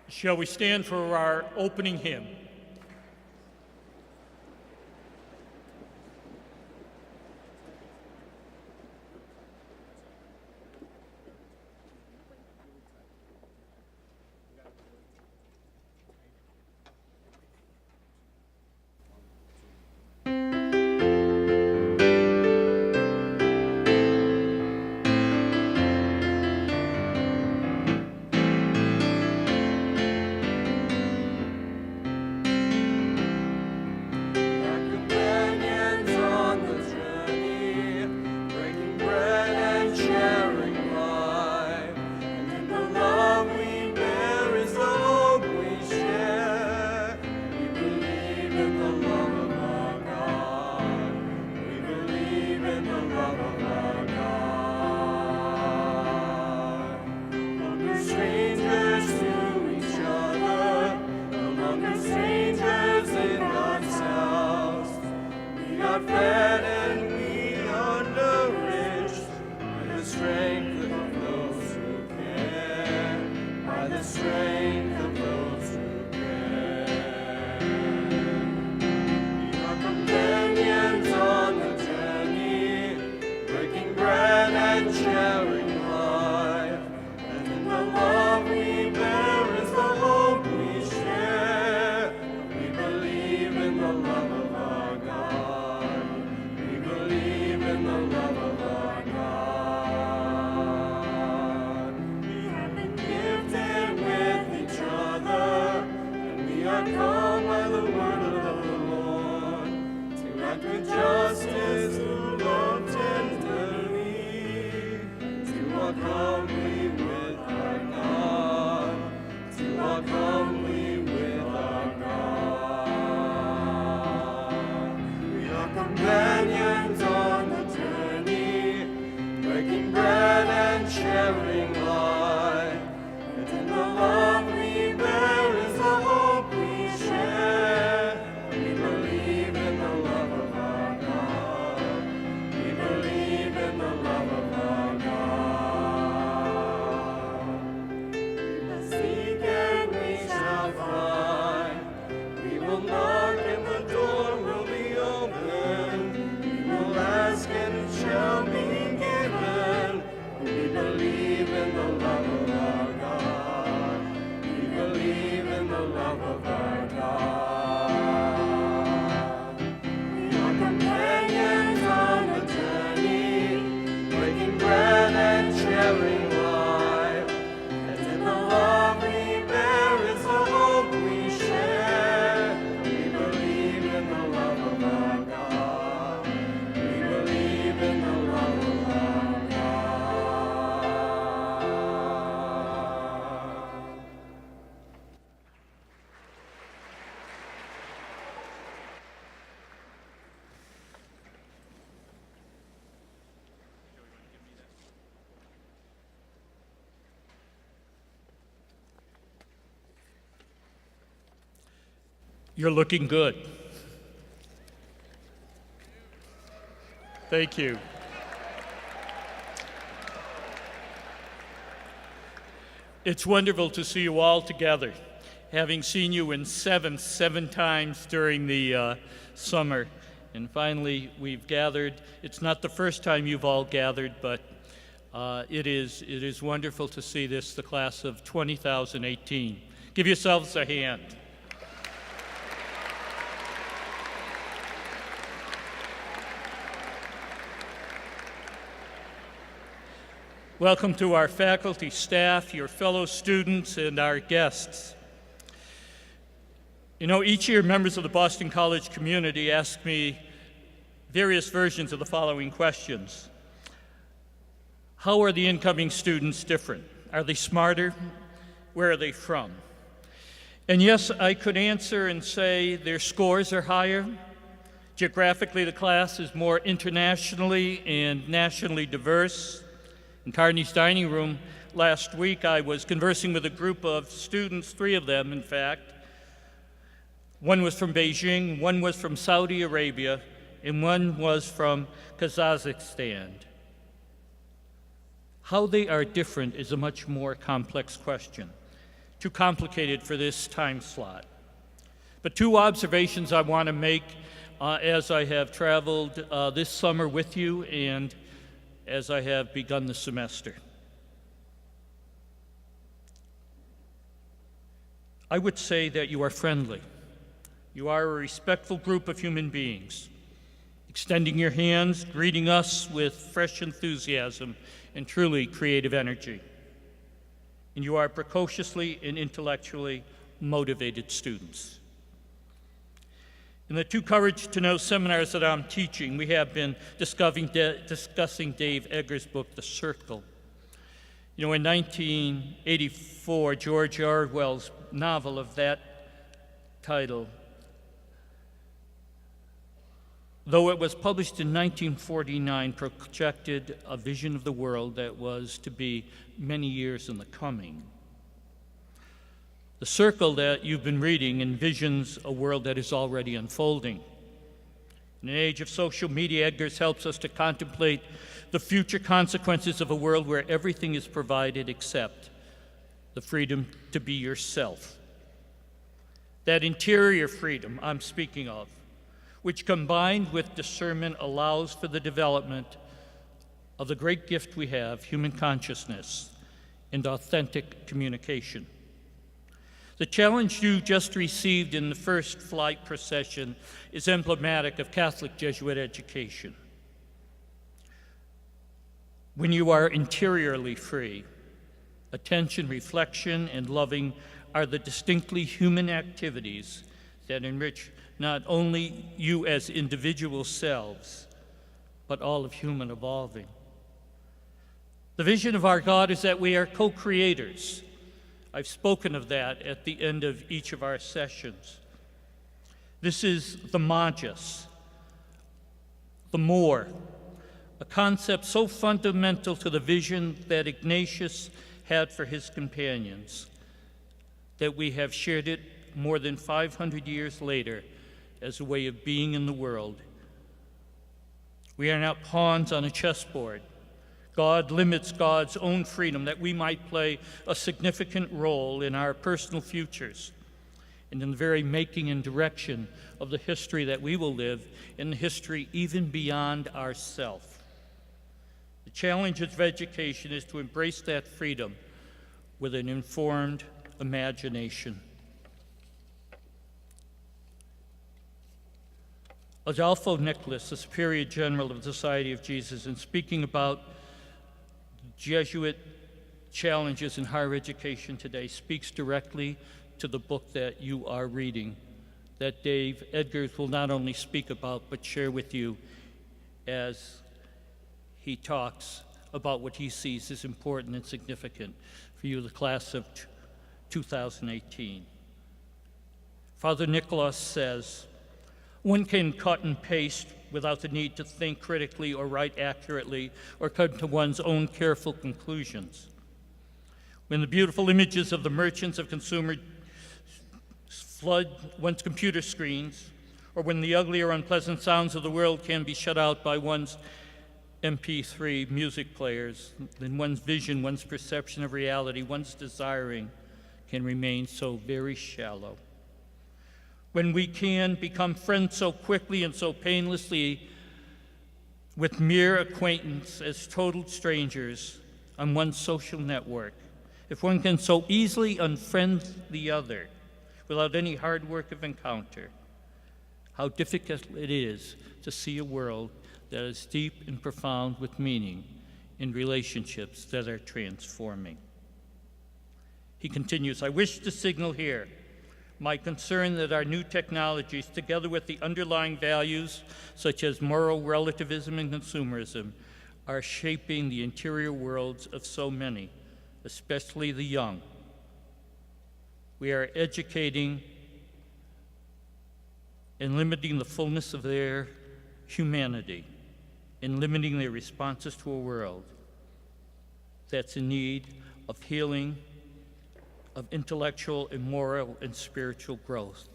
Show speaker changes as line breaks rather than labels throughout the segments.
Shall we stand for our opening hymn? You're looking good. Thank you. It's wonderful to see you all together, having seen you in seven times during the summer. And finally, we've gathered. It's not the first time you've all gathered, but it is wonderful to see this, the class of 2018. Give yourselves a hand. Welcome to our faculty, staff, your fellow students, and our guests. You know, each year members of the Boston College community ask me various versions of the following questions. How are the incoming students different? Are they smarter? Where are they from? And yes, I could answer and say their scores are higher. Geographically, the class is more internationally and nationally diverse. In Carney's dining room last week, I was conversing with a group of students, 3 of them, in fact. One was from Beijing, one was from Saudi Arabia, and one was from Kazakhstan. How they are different is a much more complex question. too complicated for this time slot. But two observations I want to make as I have traveled this summer with you and as I have begun the semester. I would say that you are friendly. You are a respectful group of human beings, extending your hands, greeting us with fresh enthusiasm and truly creative energy. And you are precociously and intellectually motivated students. In the two Courage to Know seminars that I'm teaching, we have been discussing Dave Eggers' book, The Circle. You know, in 1984, George Orwell's novel of that title, though it was published in 1949, projected a vision of the world that was to be many years in the coming. The Circle that you've been reading envisions a world that is already unfolding. In an age of social media, Eggers helps us to contemplate the future consequences of a world where everything is provided except the freedom to be yourself. That interior freedom I'm speaking of, which combined with discernment allows for the development of the great gift we have, human consciousness and authentic communication. The challenge you just received in the first flight procession is emblematic of Catholic Jesuit education. When you are interiorly free, attention, reflection, and loving are the distinctly human activities that enrich not only you as individual selves, but all of human evolving. The vision of our God is that we are co-creators. I've spoken of that at the end of each of our sessions. This is the magis, the more, a concept so fundamental to the vision that Ignatius had for his companions that we have shared it more than 500 years later as a way of being in the world. We are not pawns on a chessboard. God limits God's own freedom that we might play a significant role in our personal futures and in the very making and direction of the history that we will live, in the history even beyond ourself. The challenge of education is to embrace that freedom with an informed imagination. Adolfo Nicholas, the Superior General of the Society of Jesus, in speaking about Jesuit challenges in higher education today, speaks directly to the book that you are reading, that Dave Eggers will not only speak about, but share with you as he talks about what he sees as important and significant for you, the class of 2018. Father Nicholas says, one can cut and paste without the need to think critically or write accurately or come to one's own careful conclusions. When the beautiful images of the merchants of consumer flood one's computer screens, or when the ugly or unpleasant sounds of the world can be shut out by one's MP3 music players, then one's vision, one's perception of reality, one's desiring can remain so very shallow. When we can become friends so quickly and so painlessly with mere acquaintance as total strangers on one social network, if one can so easily unfriend the other without any hard work of encounter, how difficult it is to see a world that is deep and profound with meaning in relationships that are transforming. He continues, I wish to signal here my concern that our new technologies, together with the underlying values such as moral relativism and consumerism, are shaping the interior worlds of so many, especially the young. We are educating and limiting the fullness of their humanity and limiting their responses to a world that's in need of healing, of intellectual and moral and spiritual growth.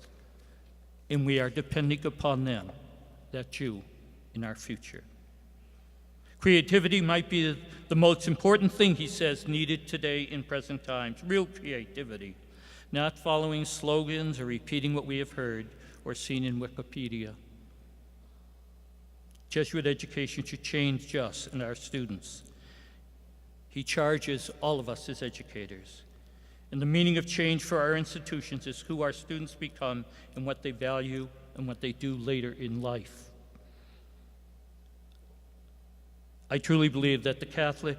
And we are depending upon them, that's you, in our future. Creativity might be the most important thing, he says, needed today in present times, real creativity. not following slogans or repeating what we have heard or seen in Wikipedia. Jesuit education should change us and our students. He charges all of us as educators. And the meaning of change for our institutions is who our students become and what they value and what they do later in life. I truly believe that the Catholic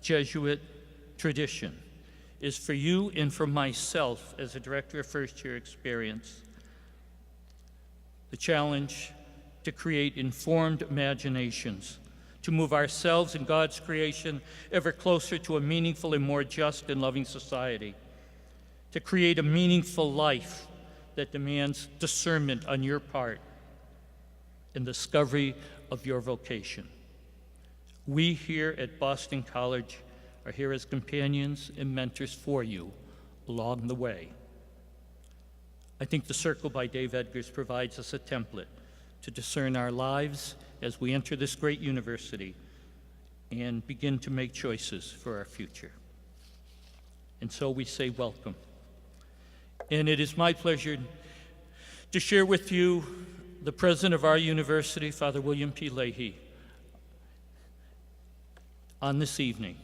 Jesuit tradition is for you and for myself as a director of first-year experience. The challenge to create informed imaginations, to move ourselves and God's creation ever closer to a meaningful and more just and loving society, to create a meaningful life that demands discernment on your part and discovery of your vocation. We here at Boston College are here as companions and mentors for you along the way. I think The Circle by Dave Edgars provides us a template to discern our lives as we enter this great university and begin to make choices for our future. And so we say welcome. And it is my pleasure to share with you the president of our university, Father William P. Leahy, on this evening,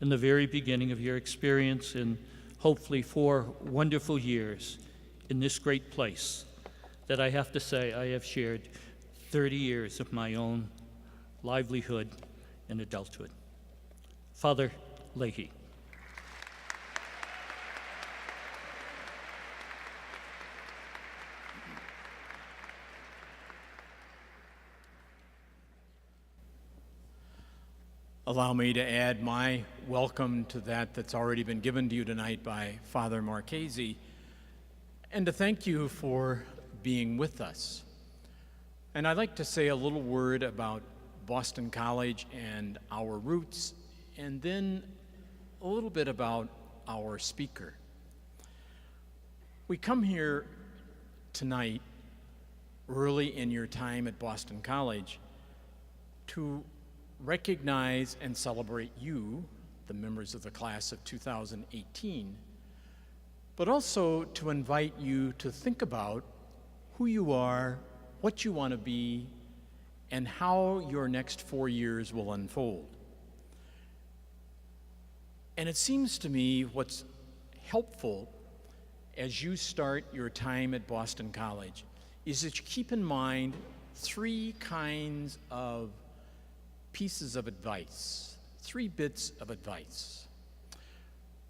in the very beginning of your experience and hopefully 4 wonderful years in this great place that I have to say I have shared 30 years of my own livelihood and adulthood. Father Leahy.
Allow me to add my welcome to that that's already been given to you tonight by Father Marchese, and to thank you for being with us. And I'd like to say a little word about Boston College and our roots, and then a little bit about our speaker. We come here tonight, early in your time at Boston College, to recognize and celebrate you, the members of the class of 2018, but also to invite you to think about who you are, what you want to be, and how your next 4 years will unfold. And it seems to me what's helpful as you start your time at Boston College is that you keep in mind 3 kinds of pieces of advice, 3 bits of advice.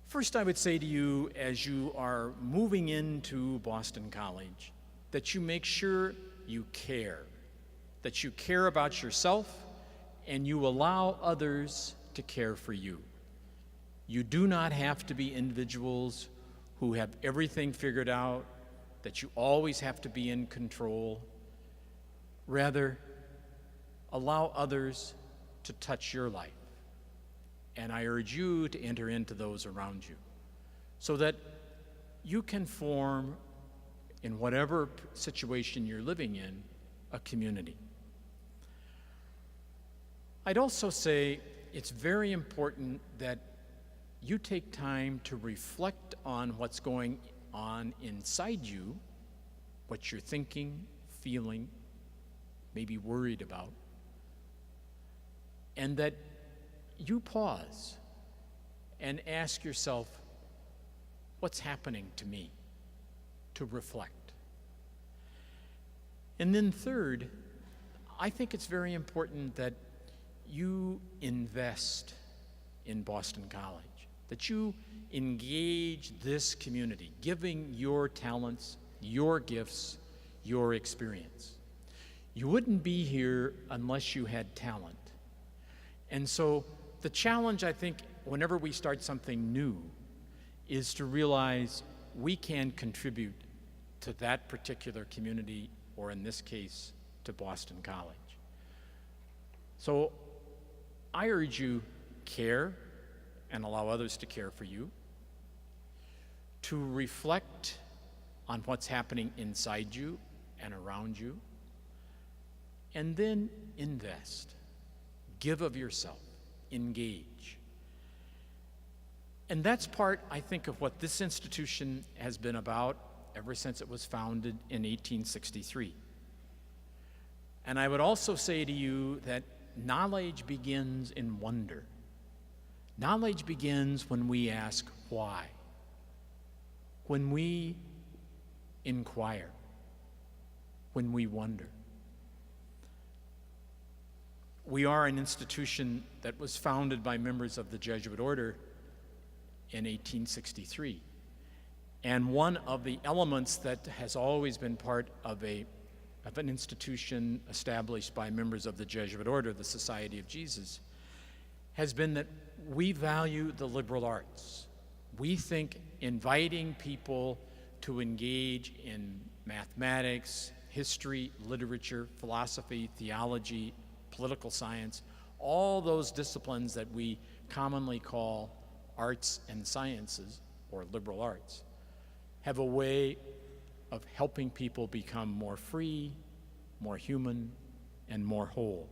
First, I would say to you as you are moving into Boston College that you make sure you care, that you care about yourself and you allow others to care for you. You do not have to be individuals who have everything figured out, that you always have to be in control. Rather, allow others to touch your life. And I urge you to enter into those around you so that you can form, in whatever situation you're living in, a community. I'd also say it's very important that you take time to reflect on what's going on inside you, what you're thinking, feeling, maybe worried about, and that you pause and ask yourself, what's happening to me? To reflect. And then third, I think it's very important that you invest in Boston College, that you engage this community, giving your talents, your gifts, your experience. You wouldn't be here unless you had talent. And so the challenge, I think, whenever we start something new, is to realize we can contribute to that particular community, or in this case, to Boston College. So I urge you, care and allow others to care for you, to reflect on what's happening inside you and around you, and then invest. Give of yourself. Engage. And that's part, I think, of what this institution has been about ever since it was founded in 1863. And I would also say to you that knowledge begins in wonder. Knowledge begins when we ask why, when we inquire, when we wonder. We are an institution that was founded by members of the Jesuit order in 1863. And one of the elements that has always been part of an institution established by members of the Jesuit order, the Society of Jesus, has been that we value the liberal arts. We think inviting people to engage in mathematics, history, literature, philosophy, theology, political science, all those disciplines that we commonly call arts and sciences, or liberal arts, have a way of helping people become more free, more human, and more whole.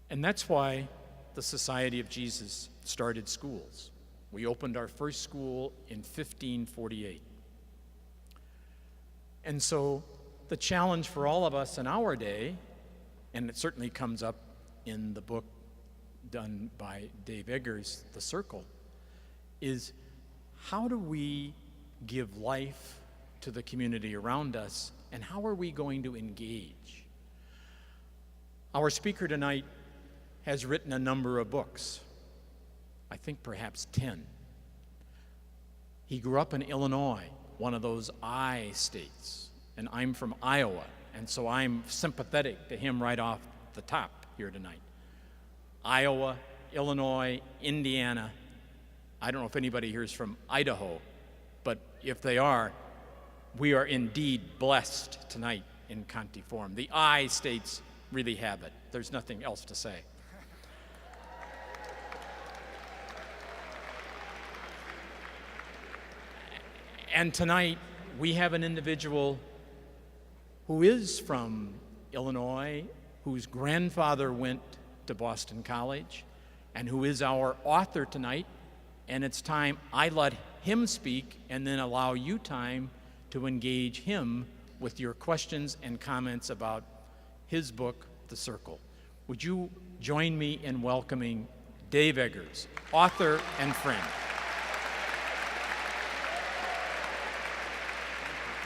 And that's why the Society of Jesus started schools. We opened our first school in 1548. And so the challenge for all of us in our day, and it certainly comes up in the book done by Dave Eggers, The Circle, is how do we give life to the community around us, and how are we going to engage? Our speaker tonight has written a number of books, I think perhaps 10. He grew up in Illinois, one of those I states, and I'm from Iowa, and so I'm sympathetic to him right off the top here tonight. Iowa, Illinois, Indiana. I don't know if anybody here is from Idaho, but if they are, we are indeed blessed tonight in Conti Forum. The I states really have it. There's nothing else to say. And tonight, we have an individual who is from Illinois, whose grandfather went to Boston College, and who is our author tonight. And it's time I let him speak and then allow you time to engage him with your questions and comments about his book, The Circle. Would you join me in welcoming Dave Eggers, author and friend?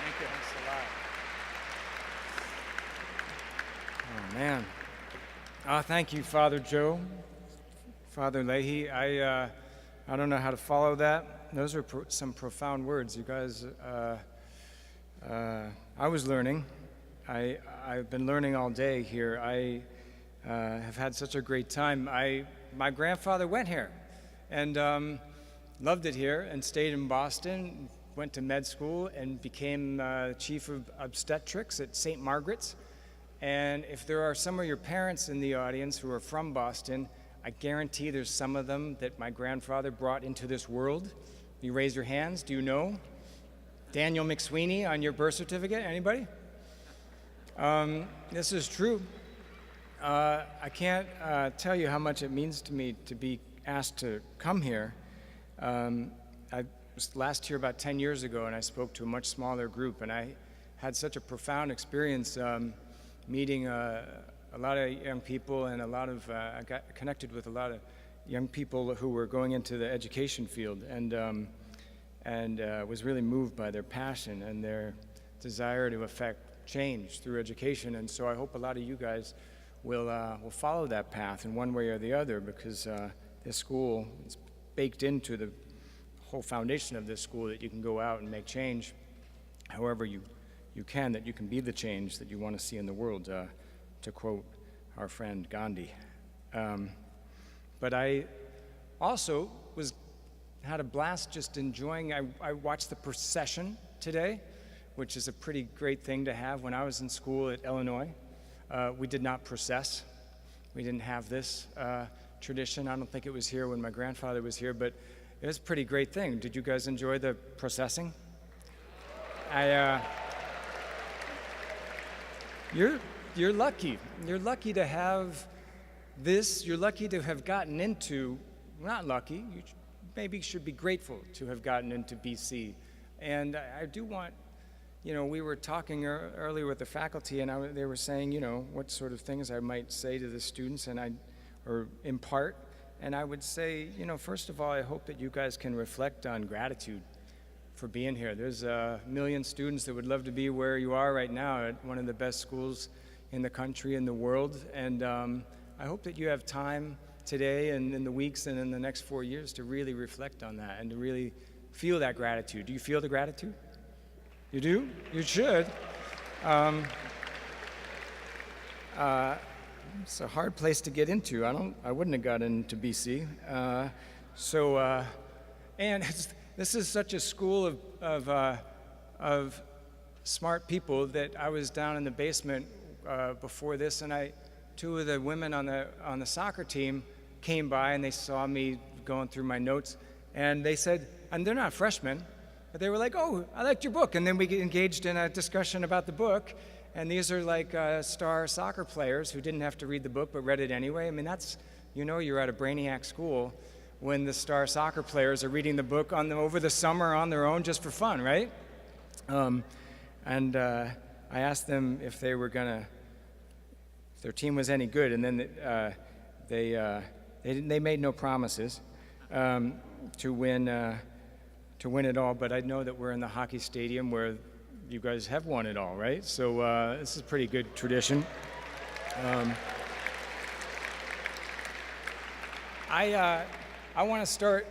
Thank you. Thanks a lot. Oh, man. Thank you, Father Joe, Father Leahy. I don't know how to follow that. Those are some profound words. You guys, I was learning. I've been learning all day here. I have had such a great time. My grandfather went here and loved it here and stayed in Boston, went to med school and became chief of obstetrics at St. Margaret's. And if there are some of your parents in the audience who are from Boston, I guarantee there's some of them that my grandfather brought into this world. You raise your hands. Do you know? Daniel McSweeney on your birth certificate? Anybody? This is true. I can't tell you how much it means to me to be asked to come here. I was last here about 10 years ago, and I spoke to a much smaller group, and I had such a profound experience meeting a lot of young people, and I got connected with a lot of young people who were going into the education field, and was really moved by their passion and their desire to affect change through education. And so I hope a lot of you guys will follow that path in one way or the other, because this school is baked into the whole foundation of this school, that you can go out and make change however you can, that you can be the change that you want to see in the world, to quote our friend Gandhi. But I also had a blast just enjoying. I watched the procession today, which is a pretty great thing to have. When I was in school at Illinois, we did not process. We didn't have this tradition. I don't think it was here when my grandfather was here, but it was a pretty great thing. Did you guys enjoy the processing? You're lucky. You're lucky to have this. You're lucky to have gotten into not lucky, maybe should be grateful to have gotten into BC. And I do want, we were talking earlier with the faculty, and they were saying, what sort of things I might say to the students or impart. And I would say, first of all, I hope that you guys can reflect on gratitude for being here. There's a million students that would love to be where you are right now at one of the best schools in the country and the world. And I hope that you have time today and in the weeks and in the next 4 years to really reflect on that and to really feel that gratitude. Do you feel the gratitude? You do? You should. It's a hard place to get into. I wouldn't have gotten into BC. And this is such a school of smart people that I was down in the basement before this, and two of the women on the soccer team came by and they saw me going through my notes, and they said, and they're not freshmen, but they were like, "Oh, I liked your book," and then we engaged in a discussion about the book. And these are like star soccer players who didn't have to read the book but read it anyway. I mean, that's, you're at a brainiac school when the star soccer players are reading the book over the summer on their own just for fun, right? And I asked them if they were if their team was any good, and then they made no promises to win it all. But I know that we're in the hockey stadium where you guys have won it all, right? So this is a pretty good tradition. I want to start.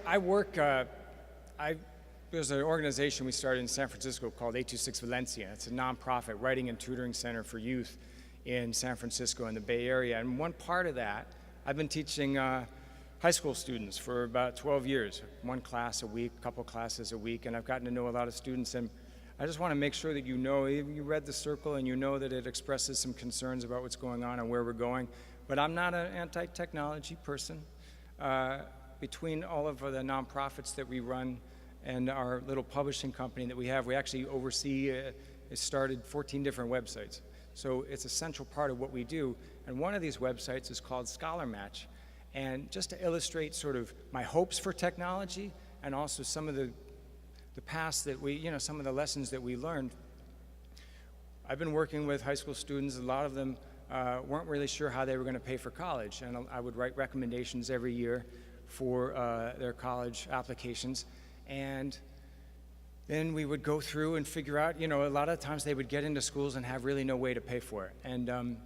There's an organization we started in San Francisco called 826 Valencia. It's a nonprofit writing and tutoring center for youth in San Francisco and the Bay Area. And one part of that, I've been teaching high school students for about 12 years, one class a week, a couple classes a week, and I've gotten to know a lot of students. And I just want to make sure that you read the circle and you know that it expresses some concerns about what's going on and where we're going. But I'm not an anti-technology person. Between all of the nonprofits that we run and our little publishing company that we have, we actually oversee, it started 14 different websites. So it's a central part of what we do. And one of these websites is called Scholar Match. And just to illustrate sort of my hopes for technology and also some of the past that some of the lessons that we learned. I've been working with high school students. A lot of them weren't really sure how they were going to pay for college, and I would write recommendations every year for their college applications. And then we would go through and figure out, a lot of times they would get into schools and have really no way to pay for it. And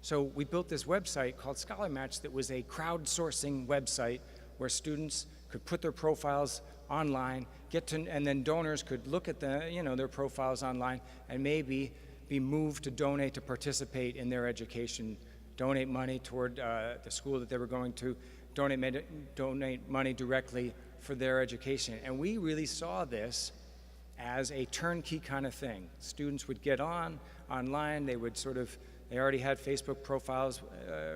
so we built this website called Scholar Match that was a crowdsourcing website where students could put their profiles online, and then donors could look at their profiles online and maybe be moved to donate to participate in their education, donate money toward the school that they were going to, donate money directly for their education. And we really saw this as a turnkey kind of thing. Students would get online, they already had Facebook profiles,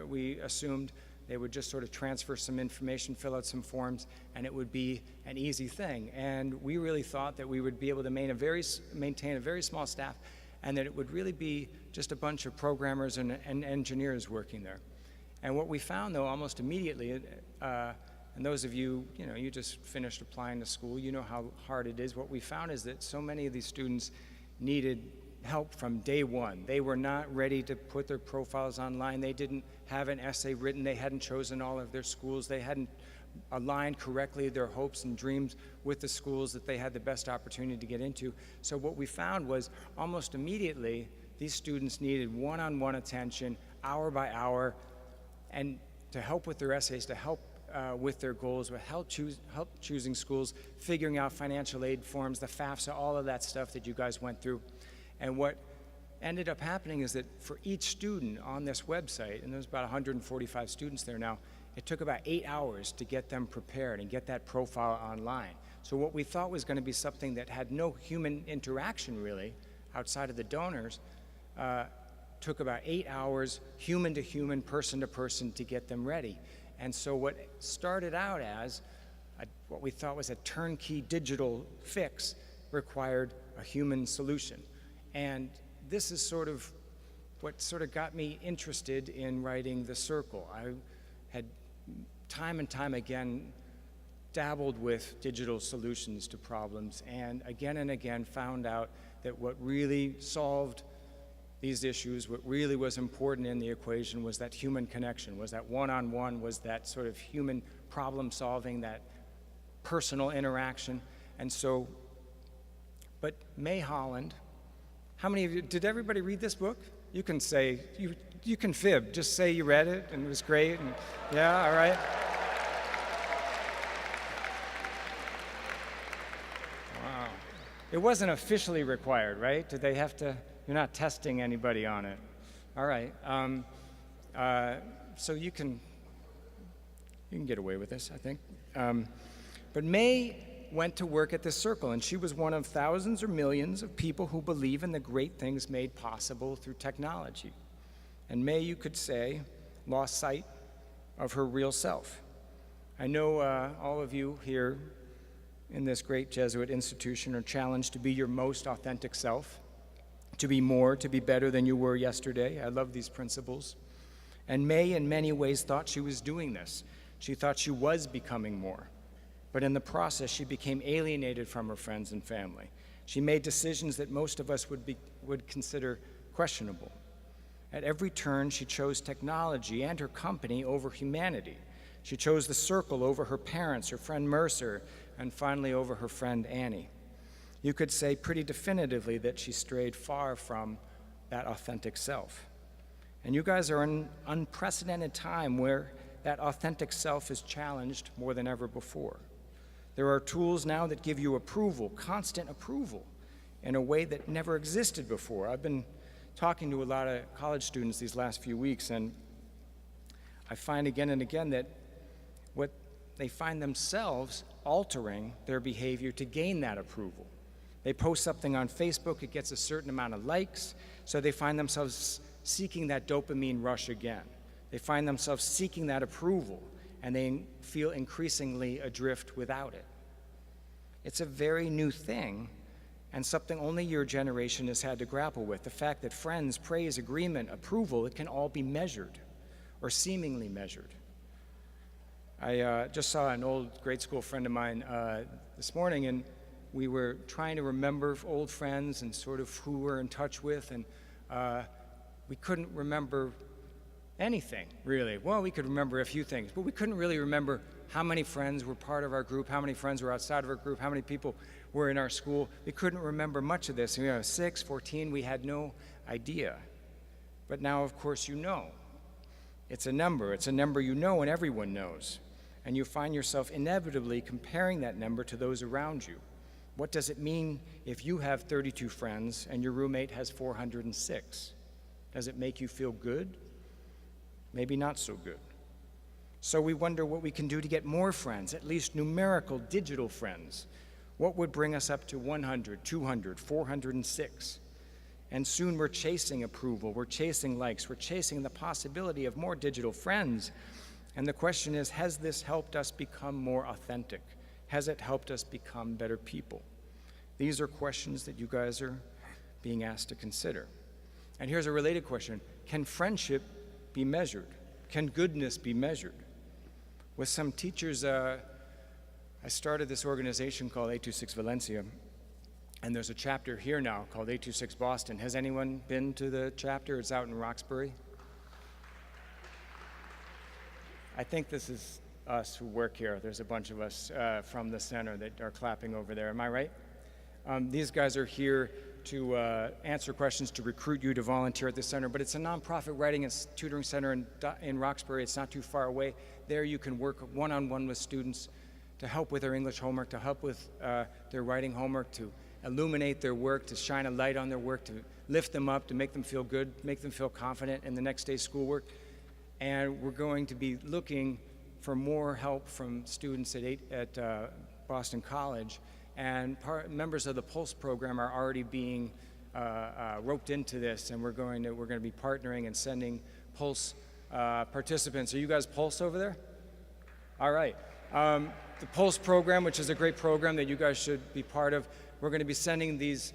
we assumed. They would just sort of transfer some information, fill out some forms, and it would be an easy thing. And we really thought that we would be able to maintain a very small staff, and that it would really be just a bunch of programmers and engineers working there. And what we found, though, almost immediately, and those of you, you just finished applying to school, you know how hard it is. What we found is that so many of these students needed help from day one. They were not ready to put their profiles online. They didn't have an essay written. They hadn't chosen all of their schools. They hadn't aligned correctly their hopes and dreams with the schools that they had the best opportunity to get into. So what we found was almost immediately these students needed one-on-one attention, hour by hour, and to help with their essays, to help with their goals, with help choosing schools, figuring out financial aid forms, the FAFSA, all of that stuff that you guys went through. And what ended up happening is that for each student on this website, and there's about 145 students there now, it took about 8 hours to get them prepared and get that profile online. So what we thought was going to be something that had no human interaction really, outside of the donors, took about 8 hours, human to human, person to person, to get them ready. And so what started out as what we thought was a turnkey digital fix required a human solution. And this is sort of what got me interested in writing The Circle. I had time and time again dabbled with digital solutions to problems, and again found out that what really solved these issues, what really was important in the equation, was that human connection, was that one-on-one, was that sort of human problem solving, that personal interaction. And so, but May Holland, how many of you, did everybody read this book? You can say, you can fib, just say you read it and it was great, and yeah, all right. Wow. It wasn't officially required, right? Did they have to, you're not testing anybody on it. All right, so you can get away with this, I think. But May went to work at this circle, and she was one of thousands or millions of people who believe in the great things made possible through technology. And May, you could say, lost sight of her real self. I know all of you here in this great Jesuit institution are challenged to be your most authentic self, to be more, to be better than you were yesterday. I love these principles. And May, in many ways, thought she was doing this. She thought she was becoming more. But in the process, she became alienated from her friends and family. She made decisions that most of us would consider questionable. At every turn, she chose technology and her company over humanity. She chose the circle over her parents, her friend Mercer, and finally over her friend Annie. You could say pretty definitively that she strayed far from that authentic self. And you guys are in an unprecedented time where that authentic self is challenged more than ever before. There are tools now that give you approval, constant approval, in a way that never existed before. I've been talking to a lot of college students these last few weeks, and I find again and again that what they find themselves altering their behavior to gain that approval. They post something on Facebook, it gets a certain amount of likes, so they find themselves seeking that dopamine rush again. They find themselves seeking that approval, and they feel increasingly adrift without it. It's a very new thing, and something only your generation has had to grapple with. The fact that friends, praise, agreement, approval, it can all be measured, or seemingly measured. I just saw an old grade school friend of mine this morning, and we were trying to remember old friends and sort of who we're in touch with, and we couldn't remember anything, really. Well, we could remember a few things, but we couldn't really remember how many friends were part of our group, how many friends were outside of our group, how many people were in our school. We couldn't remember much of this. 6, 14, we had no idea. But now, of course, you know. It's a number you know and everyone knows. And you find yourself inevitably comparing that number to those around you. What does it mean if you have 32 friends and your roommate has 406? Does it make you feel good? Maybe not so good. So we wonder what we can do to get more friends, at least numerical digital friends. What would bring us up to 100, 200, 406? And soon we're chasing approval, we're chasing likes, we're chasing the possibility of more digital friends. And the question is, has this helped us become more authentic? Has it helped us become better people? These are questions that you guys are being asked to consider. And here's a related question. Can friendship be measured? Can goodness be measured? With some teachers, I started this organization called 826 Valencia, and there's a chapter here now called 826 Boston. Has anyone been to the chapter? It's out in Roxbury. I think this is us who work here. There's a bunch of us from the center that are clapping over there. Am I right? These guys are here to answer questions, to recruit you to volunteer at the center, but it's a nonprofit writing and tutoring center in Roxbury. It's not too far away. There you can work one-on-one with students to help with their English homework, to help with their writing homework, to illuminate their work, to shine a light on their work, to lift them up, to make them feel good, make them feel confident in the next day's schoolwork. And we're going to be looking for more help from students at Boston College. And members of the Pulse program are already being roped into this, and we're going to be partnering and sending Pulse participants. Are you guys Pulse over there? All right. The Pulse program, which is a great program that you guys should be part of, we're going to be sending these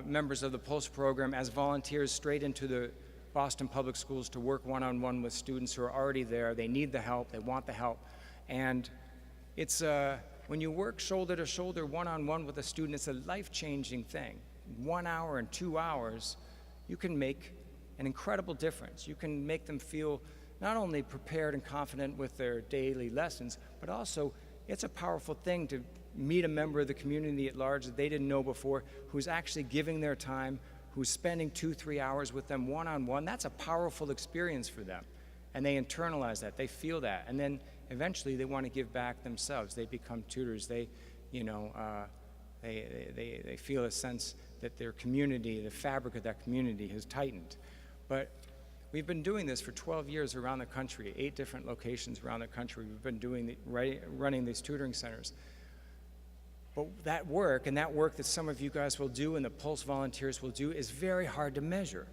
members of the Pulse program as volunteers straight into the Boston Public Schools to work one-on-one with students who are already there. They need the help, they want the help. And it's, when you work shoulder to shoulder, one-on-one with a student, it's a life-changing thing. 1 hour and 2 hours, you can make an incredible difference. You can make them feel not only prepared and confident with their daily lessons, but also it's a powerful thing to meet a member of the community at large that they didn't know before, who's actually giving their time, who's spending 2-3 hours with them one-on-one. That's a powerful experience for them. And they internalize that, they feel that. And then eventually they want to give back themselves. They become tutors. They, you know, they feel a sense that their community, the fabric of that community has tightened. But we've been doing this for 12 years around the country, 8 different locations around the country. We've been doing running these tutoring centers. But that work, and that work that some of you guys will do and the Pulse volunteers will do, is very hard to measure.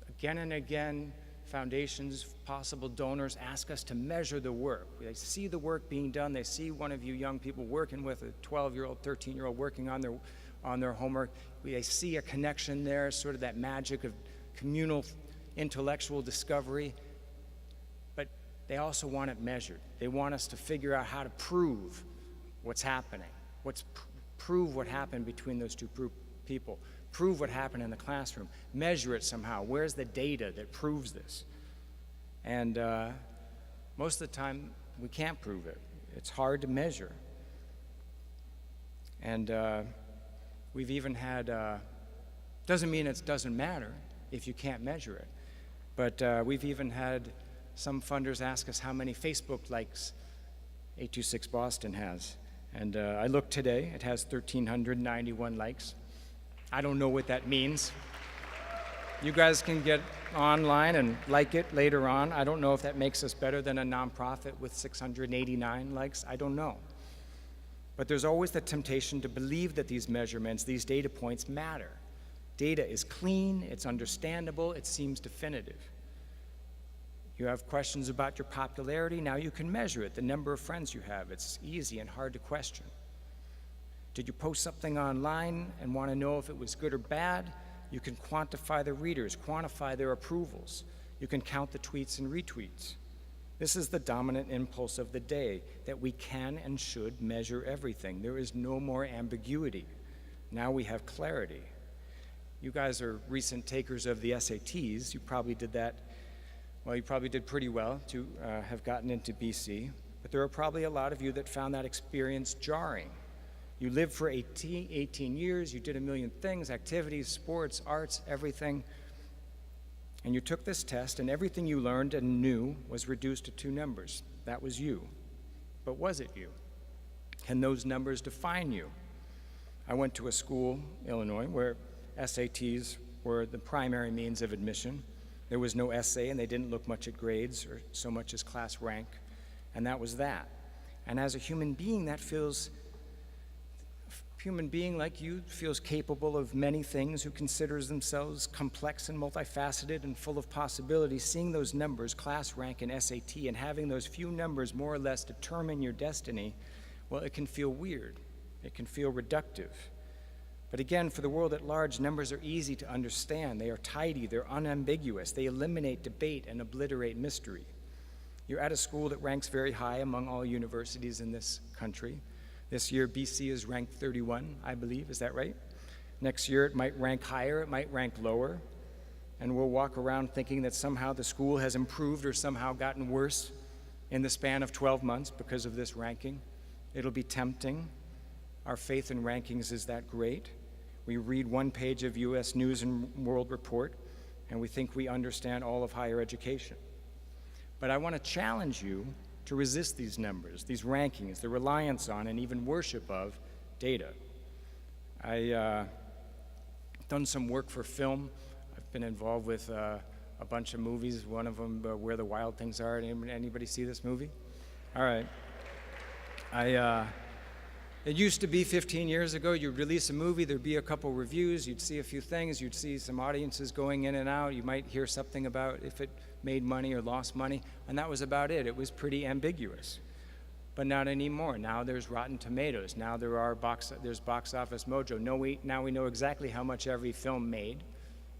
Again and again, foundations, possible donors ask us to measure the work. They see the work being done. They see one of you young people working with a 12-year-old, 13-year-old working on their homework. They see a connection there, sort of that magic of communal intellectual discovery. But they also want it measured. They want us to figure out how to prove what's happening. Prove what happened between those two people. Prove what happened in the classroom. Measure it somehow. Where's the data that proves this? And most of the time, we can't prove it. It's hard to measure. And we've even had, doesn't mean it doesn't matter if you can't measure it, but we've even had some funders ask us how many Facebook likes 826 Boston has. And I looked today, it has 1,391 likes. I don't know what that means. You guys can get online and like it later on. I don't know if that makes us better than a nonprofit with 689 likes. I don't know. But there's always the temptation to believe that these measurements, these data points matter. Data is clean, it's understandable, it seems definitive. You have questions about your popularity, now you can measure it, the number of friends you have. It's easy and hard to question. Did you post something online and want to know if it was good or bad? You can quantify the readers, quantify their approvals. You can count the tweets and retweets. This is the dominant impulse of the day, that we can and should measure everything. There is no more ambiguity. Now we have clarity. You guys are recent takers of the SATs. You probably did that. Well, you probably did pretty well to have gotten into BC, but there are probably a lot of you that found that experience jarring. You lived for 18 years, you did a million things, activities, sports, arts, everything, and you took this test, and everything you learned and knew was reduced to 2 numbers. That was you. But was it you? Can those numbers define you? I went to a school, Illinois, where SATs were the primary means of admission. There was no essay, and they didn't look much at grades or so much as class rank, and that was that. And as a human being, that feels, a human being like you feels capable of many things, who considers themselves complex and multifaceted and full of possibilities. Seeing those numbers, class rank and SAT, and having those few numbers more or less determine your destiny, well, it can feel weird. It can feel reductive. But again, for the world at large, numbers are easy to understand. They are tidy, they're unambiguous. They eliminate debate and obliterate mystery. You're at a school that ranks very high among all universities in this country. This year, BC is ranked 31, I believe. Is that right? Next year, it might rank higher, it might rank lower. And we'll walk around thinking that somehow the school has improved or somehow gotten worse in the span of 12 months because of this ranking. It'll be tempting. Our faith in rankings is that great. We read one page of U.S. News and World Report, and we think we understand all of higher education. But I want to challenge you to resist these numbers, these rankings, the reliance on and even worship of data. I've done some work for film. I've been involved with a bunch of movies, one of them, Where the Wild Things Are. Anybody see this movie? All right. It used to be 15 years ago, you'd release a movie, there'd be a couple reviews, you'd see a few things, you'd see some audiences going in and out, you might hear something about if it made money or lost money, and that was about it. It was pretty ambiguous. But not anymore. Now there's Rotten Tomatoes. Now there's Box Office Mojo. Now we know exactly how much every film made,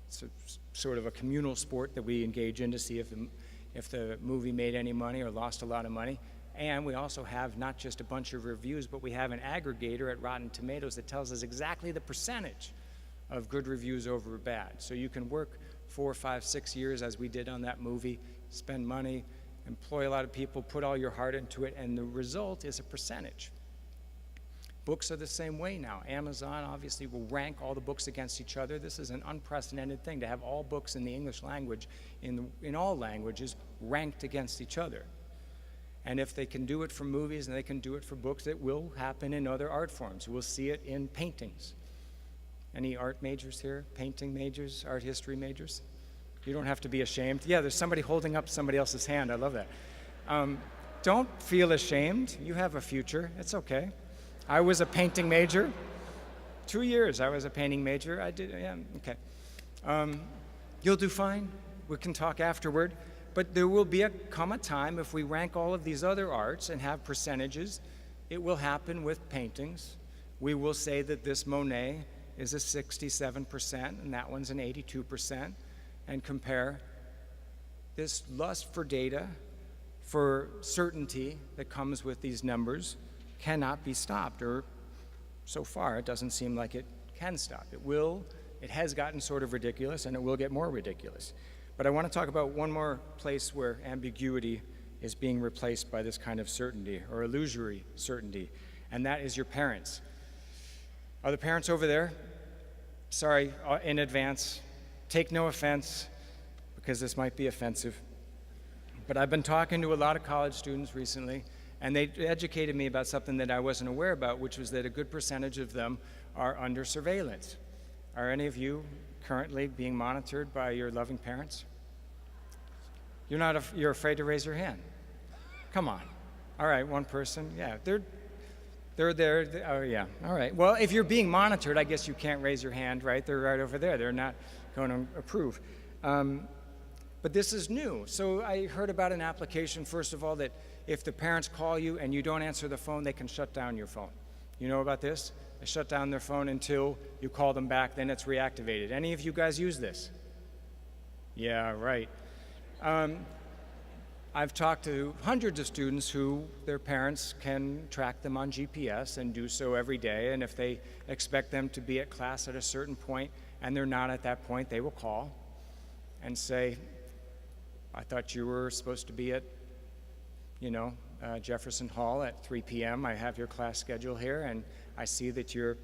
It's sort of a communal sport that we engage in to see if the movie made any money or lost a lot of money. And we also have not just a bunch of reviews, but we have an aggregator at Rotten Tomatoes that tells us exactly the percentage of good reviews over bad. So you can work 4, 5, 6 years, as we did on that movie, spend money, employ a lot of people, put all your heart into it, and the result is a percentage. Books are the same way now. Amazon obviously will rank all the books against each other. This is an unprecedented thing to have all books in the English language, in all languages, ranked against each other. And if they can do it for movies and they can do it for books, it will happen in other art forms. We'll see it in paintings. Any art majors here? Painting majors? Art history majors? You don't have to be ashamed. Yeah, there's somebody holding up somebody else's hand. I love that. Don't feel ashamed. You have a future. It's okay. I was a painting major. 2 years I was a painting major. I did, yeah, okay. You'll do fine. We can talk afterward. But there will come a time, if we rank all of these other arts and have percentages, it will happen with paintings. We will say that this Monet is a 67% and that one's an 82%, and compare. This lust for data, for certainty that comes with these numbers cannot be stopped, or so far it doesn't seem like it can stop. It has gotten sort of ridiculous, and it will get more ridiculous. But I want to talk about one more place where ambiguity is being replaced by this kind of certainty, or illusory certainty, and that is your parents. Are the parents over there? Sorry, in advance. Take no offense, because this might be offensive. But I've been talking to a lot of college students recently, and they educated me about something that I wasn't aware about, which was that a good percentage of them are under surveillance. Are any of you currently being monitored by your loving parents? You're afraid to raise your hand? Come on. All right, one person. Yeah, they're there. Oh, yeah. All right. Well, if you're being monitored, I guess you can't raise your hand, right? They're right over there. They're not going to approve. But this is new. So I heard about an application, first of all, that if the parents call you and you don't answer the phone, they can shut down your phone. You know about this? They shut down their phone until you call them back, then it's reactivated. Any of you guys use this? Yeah, right. I've talked to hundreds of students who their parents can track them on GPS and do so every day, and if they expect them to be at class at a certain point and they're not at that point, they will call and say, I thought you were supposed to be at, Jefferson Hall at 3 p.m. I have your class schedule here, and I see that you're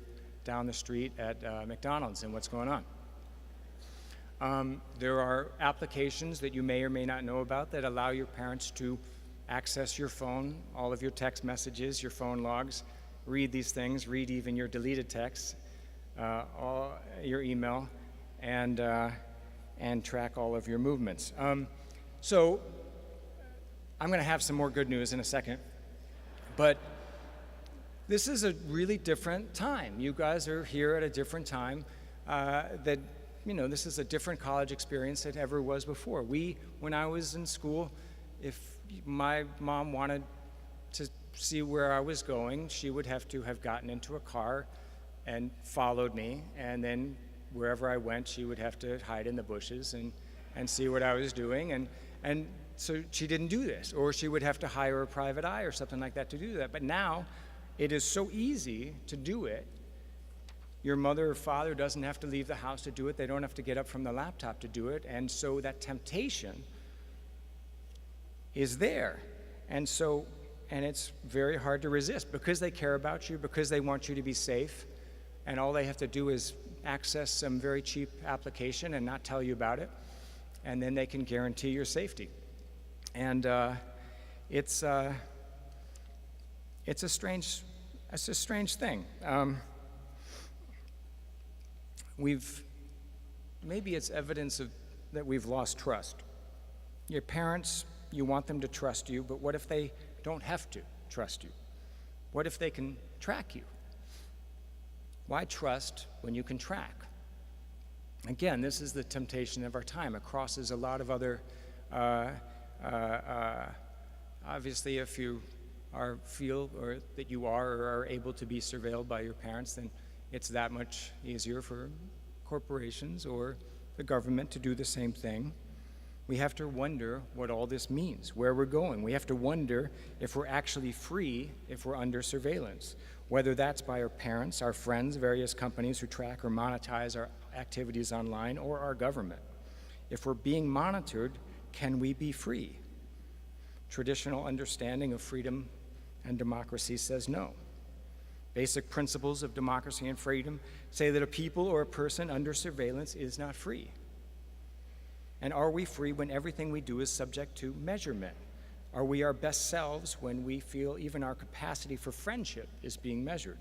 down the street at McDonald's, and what's going on? There are applications that you may or may not know about that allow your parents to access your phone, all of your text messages, your phone logs, read these things, read even your deleted texts, all your email, and track all of your movements. So I'm going to have some more good news in a second, but this is a really different time. You guys are here at a different time this is a different college experience than ever was before. When I was in school, if my mom wanted to see where I was going, she would have to have gotten into a car and followed me, and then wherever I went, she would have to hide in the bushes and see what I was doing, and so she didn't do this, or she would have to hire a private eye or something like that to do that. But now, it is so easy to do it. Your mother or father doesn't have to leave the house to do it. They don't have to get up from the laptop to do it. And so that temptation is there. And it's very hard to resist because they care about you, because they want you to be safe. And all they have to do is access some very cheap application and not tell you about it. And then they can guarantee your safety. And it's a strange thing. Maybe it's evidence that we've lost trust. Your parents, you want them to trust you, but what if they don't have to trust you? What if they can track you? Why trust when you can track? Again, this is the temptation of our time. It crosses a lot of other, obviously if you feel or that you are or are able to be surveilled by your parents, then it's that much easier for corporations or the government to do the same thing. We have to wonder what all this means, where we're going. We have to wonder if we're actually free if we're under surveillance, whether that's by our parents, our friends, various companies who track or monetize our activities online, or our government. If we're being monitored, can we be free? Traditional understanding of freedom and democracy says no. Basic principles of democracy and freedom say that a people or a person under surveillance is not free. And are we free when everything we do is subject to measurement? Are we our best selves when we feel even our capacity for friendship is being measured?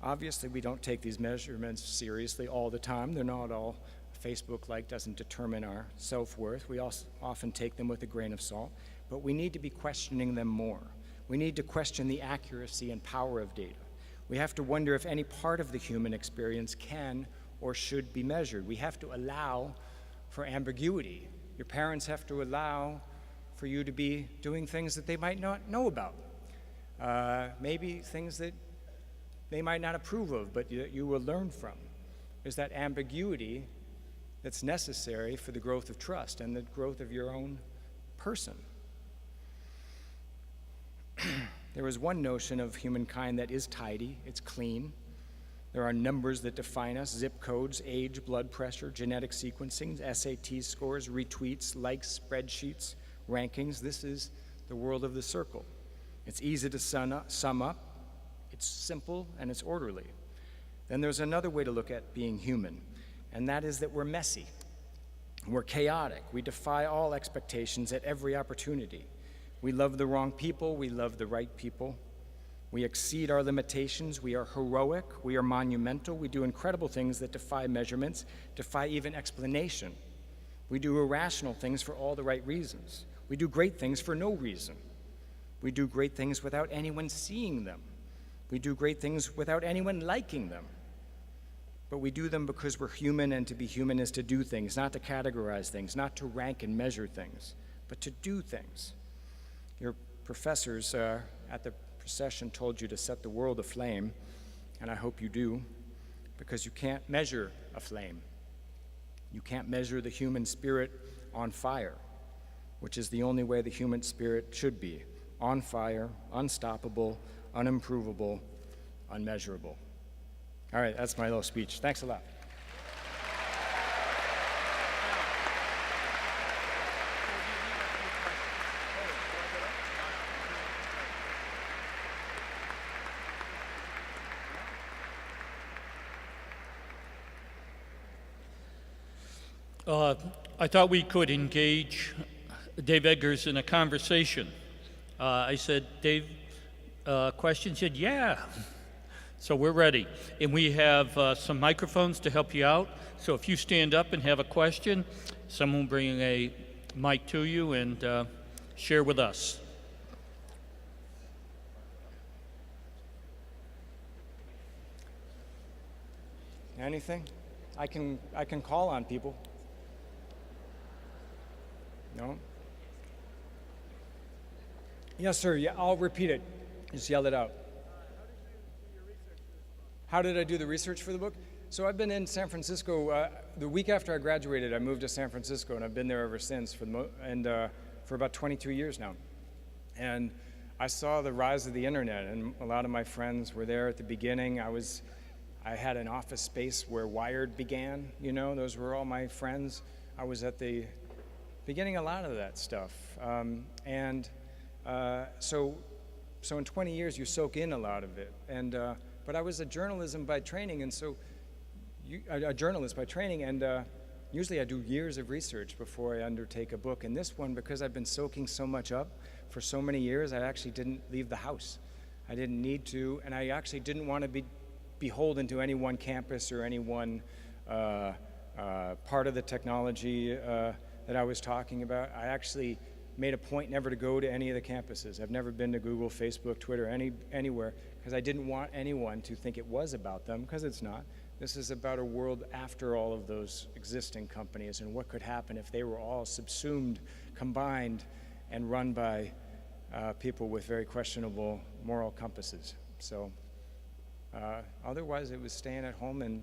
Obviously, we don't take these measurements seriously all the time. They're not all a Facebook like doesn't determine our self-worth. We also often take them with a grain of salt, but we need to be questioning them more. We need to question the accuracy and power of data. We have to wonder if any part of the human experience can or should be measured. We have to allow for ambiguity. Your parents have to allow for you to be doing things that they might not know about. Maybe things that they might not approve of, but you will learn from. There's that ambiguity that's necessary for the growth of trust and the growth of your own person. There is one notion of humankind that is tidy, it's clean. There are numbers that define us: zip codes, age, blood pressure, genetic sequencing, SAT scores, retweets, likes, spreadsheets, rankings. This is the world of the circle. It's easy to sum up, it's simple, and it's orderly. Then there's another way to look at being human, and that is that we're messy, we're chaotic, we defy all expectations at every opportunity. We love the wrong people, we love the right people. We exceed our limitations, we are heroic, we are monumental, we do incredible things that defy measurements, defy even explanation. We do irrational things for all the right reasons. We do great things for no reason. We do great things without anyone seeing them. We do great things without anyone liking them. But we do them because we're human, and to be human is to do things, not to categorize things, not to rank and measure things, but to do things. Your professors at the procession told you to set the world aflame, and I hope you do, because you can't measure a flame. You can't measure the human spirit on fire, which is the only way the human spirit should be: on fire, unstoppable, unimprovable, unmeasurable. All right, that's my little speech. Thanks a lot.
I thought we could engage Dave Eggers in a conversation. I said, Dave, question? He said, yeah. So we're ready. And we have some microphones to help you out. So if you stand up and have a question, someone will bring a mic to you and share with us.
Anything? I can call on people. No? Yes, sir. Yeah, I'll repeat it. Just yell it out. How did I do the research for the book? So I've been in San Francisco. The week after I graduated, I moved to San Francisco, and I've been there ever since for about 22 years now. And I saw the rise of the internet, and a lot of my friends were there at the beginning. I had an office space where Wired began. You know, those were all my friends. I was at the beginning a lot of that stuff. So in 20 years, you soak in a lot of it. But I was a journalist by training, and usually I do years of research before I undertake a book. And this one, because I've been soaking so much up for so many years, I actually didn't leave the house. I didn't need to, and I actually didn't want to be beholden to any one campus or any one part of the technology that I was talking about. I actually made a point never to go to any of the campuses. I've never been to Google, Facebook, Twitter, anywhere, because I didn't want anyone to think it was about them, because it's not. This is about a world after all of those existing companies and what could happen if they were all subsumed, combined, and run by people with very questionable moral compasses. So otherwise, it was staying at home and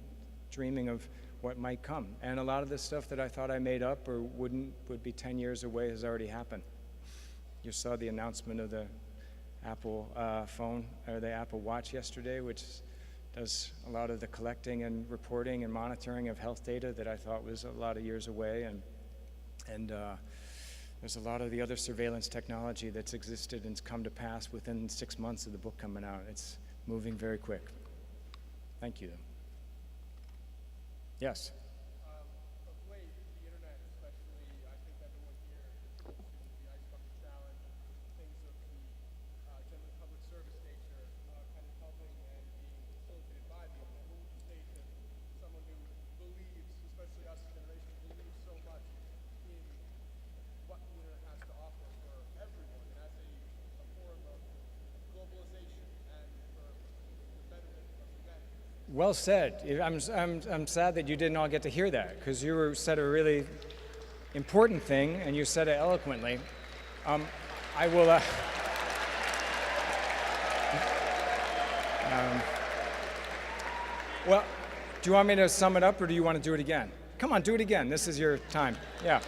dreaming of what might come. And a lot of the stuff that I thought I made up or would be 10 years away has already happened. You saw the announcement of the Apple phone or the Apple Watch yesterday, which does a lot of the collecting and reporting and monitoring of health data that I thought was a lot of years away. And there's a lot of the other surveillance technology that's existed and's come to pass within 6 months of the book coming out. It's moving very quick. Thank you. Yes.
Of late, the internet, especially, I think everyone here is interested in the Ice Bucket Challenge, things of the general public service nature, kind of helping and being facilitated by the internet. What would you say to someone who believes, especially us generation, believes so much in what the internet has to offer for everyone, and as a form of globalization and for the betterment of humanity?
Well said. I'm sad that you didn't all get to hear that, because you said a really important thing, and you said it eloquently. I will. Well, do you want me to sum it up, or do you want to do it again? Come on, do it again. This is your time. Yeah.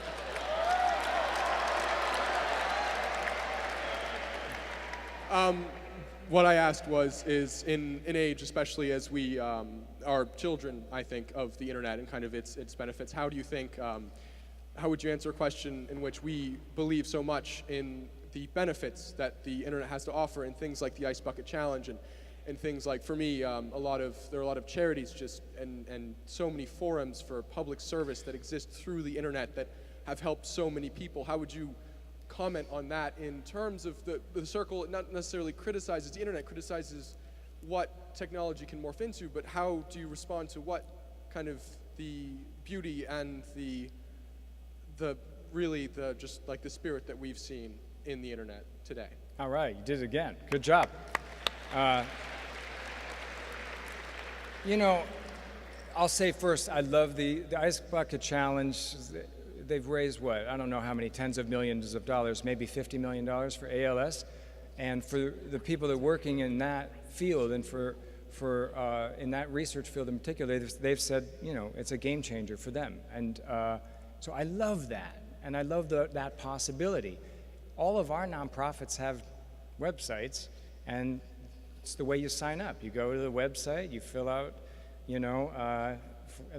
What I asked is in an age, especially as we are children, I think, of the internet and kind of its benefits, how do you think, how would you answer a question in which we believe so much in the benefits that the internet has to offer in things like the Ice Bucket Challenge and things like, for me, there are a lot of charities just and so many forums for public service that exist through the internet that have helped so many people. How would you comment on that in terms of the circle? Not necessarily criticizes the internet, criticizes what technology can morph into, but how do you respond to what kind of the beauty and the just like the spirit that we've seen in the internet today?
All right, you did it again. Good job. I'll say first, I love the Ice Bucket Challenge. They've raised what? I don't know how many tens of millions of dollars, maybe $50 million for ALS. And for the people that are working in that field and for in that research field in particular, they've said, it's a game changer for them. And so I love that. And I love that possibility. All of our nonprofits have websites, and it's the way you sign up. You go to the website, you fill out,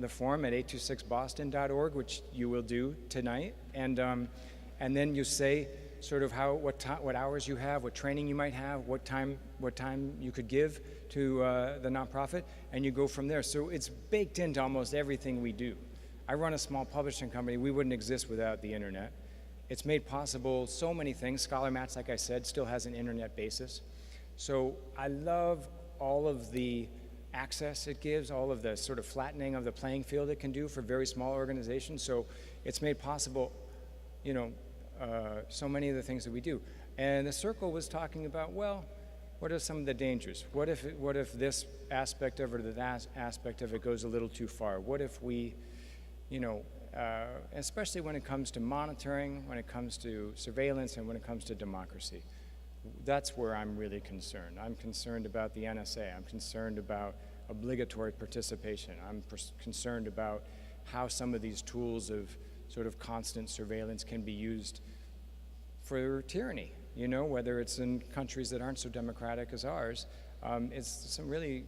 the form at 826boston.org, which you will do tonight, and then you say sort of what hours you have, what training you might have, what time you could give to the nonprofit, and you go from there. So it's baked into almost everything we do. I run a small publishing company. We wouldn't exist without the internet. It's made possible so many things. Scholar Match, like I said, still has an internet basis. So I love all of the access it gives, all of the sort of flattening of the playing field it can do for very small organizations. So it's made possible, so many of the things that we do. And the circle was talking about, well, what are some of the dangers? What if this aspect of it or that aspect of it goes a little too far? What if we, especially when it comes to monitoring, when it comes to surveillance, and when it comes to democracy? That's where I'm really concerned. I'm concerned about the NSA. I'm concerned about obligatory participation. I'm concerned about how some of these tools of sort of constant surveillance can be used for tyranny, whether it's in countries that aren't so democratic as ours. It's some really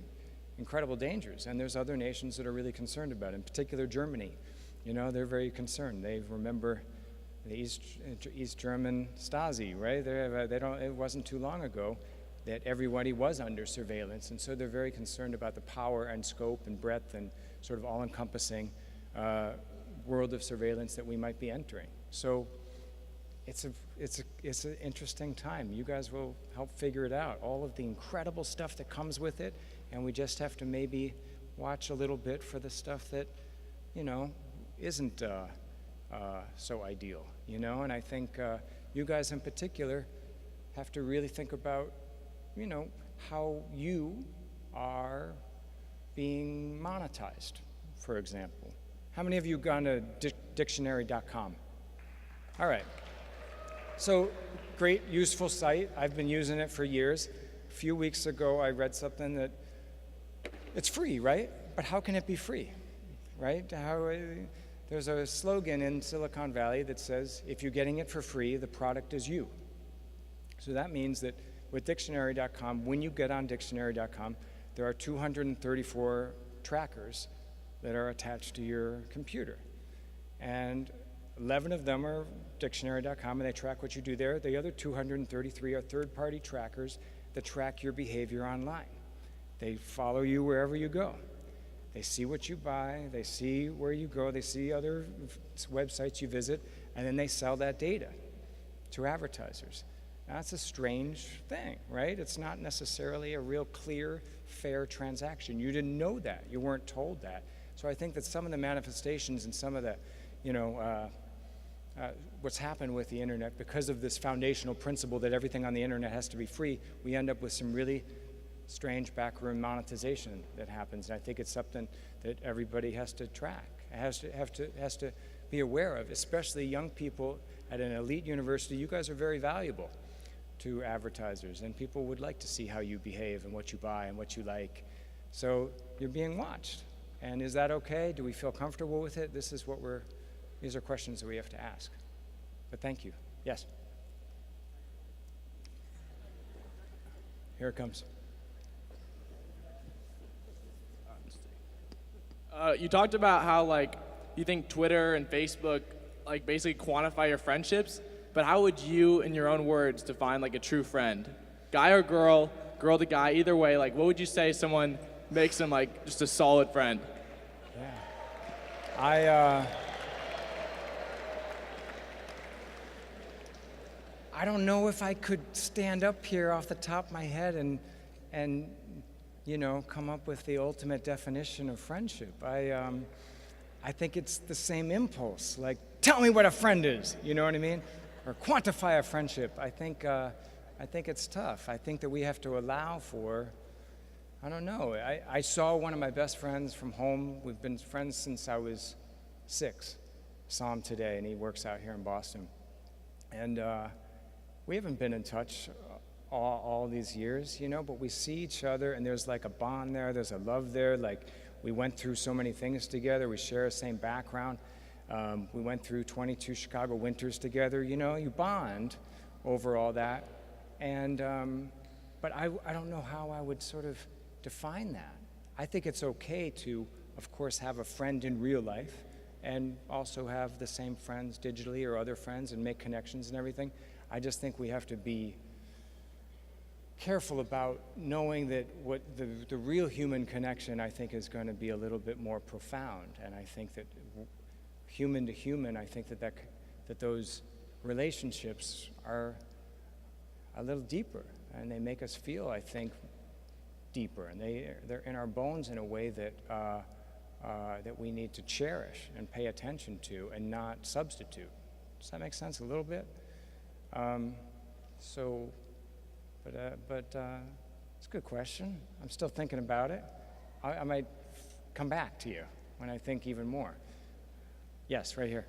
incredible dangers, and there's other nations that are really concerned about it, in particular Germany. They're very concerned. They remember the East German Stasi, right? It wasn't too long ago that everybody was under surveillance, and so they're very concerned about the power and scope and breadth and sort of all-encompassing world of surveillance that we might be entering. So it's an interesting time. You guys will help figure it out, all of the incredible stuff that comes with it, and we just have to maybe watch a little bit for the stuff that, isn't so ideal, and I think you guys in particular have to really think about, how you are being monetized, for example. How many of you have gone to dictionary.com? All right. So, great, useful site. I've been using it for years. A few weeks ago, I read something that it's free, right? But how can it be free? right? There's a slogan in Silicon Valley that says, if you're getting it for free, the product is you. So that means that with dictionary.com, when you get on dictionary.com, there are 234 trackers that are attached to your computer. And 11 of them are dictionary.com, and they track what you do there. The other 233 are third-party trackers that track your behavior online. They follow you wherever you go. They see what you buy, they see where you go, they see other websites you visit, and then they sell that data to advertisers. Now, that's a strange thing, right? It's not necessarily a real clear, fair transaction. You didn't know that. You weren't told that. So I think that some of the manifestations and some of the, what's happened with the internet, because of this foundational principle that everything on the internet has to be free, we end up with some really strange backroom monetization that happens. And I think it's something that everybody has to track, has to be aware of, especially young people at an elite university. You guys are very valuable to advertisers, and people would like to see how you behave and what you buy and what you like. So you're being watched. And is that okay? Do we feel comfortable with it? These are questions that we have to ask. But thank you. Yes? Here it comes.
You talked about how you think Twitter and Facebook basically quantify your friendships, but how would you, in your own words, define a true friend? Guy or girl, girl to guy, either way, what would you say someone makes them just a solid friend?
Yeah. I don't know if I could stand up here off the top of my head and come up with the ultimate definition of friendship. I think it's the same impulse, tell me what a friend is, you know what I mean? Or quantify a friendship. I think it's tough. I think that we have to allow for, I don't know. I saw one of my best friends from home. We've been friends since I was 6. Saw him today, and he works out here in Boston. And we haven't been in touch all these years, but we see each other, and there's a bond there, there's a love there. We went through so many things together, we share the same background. We went through 22 Chicago winters together, you bond over all that. And, but I don't know how I would sort of define that. I think it's okay to, of course, have a friend in real life and also have the same friends digitally or other friends and make connections and everything. I just think we have to be careful about knowing that what the real human connection, I think, is going to be a little bit more profound. And I think that human to human, I think that those relationships are a little deeper, and they make us feel, I think, deeper, and they're in our bones in a way that that we need to cherish and pay attention to and not substitute. Does that make sense a little bit? It's a good question. I'm still thinking about it. I might come back to you when I think even more. Yes, right here.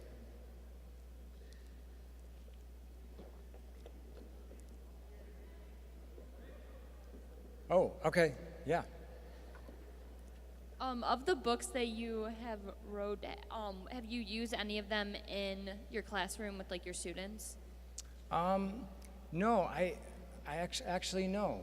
Oh, okay, yeah.
Of the books that you have wrote, have you used any of them in your classroom with your students?
No, I actually no.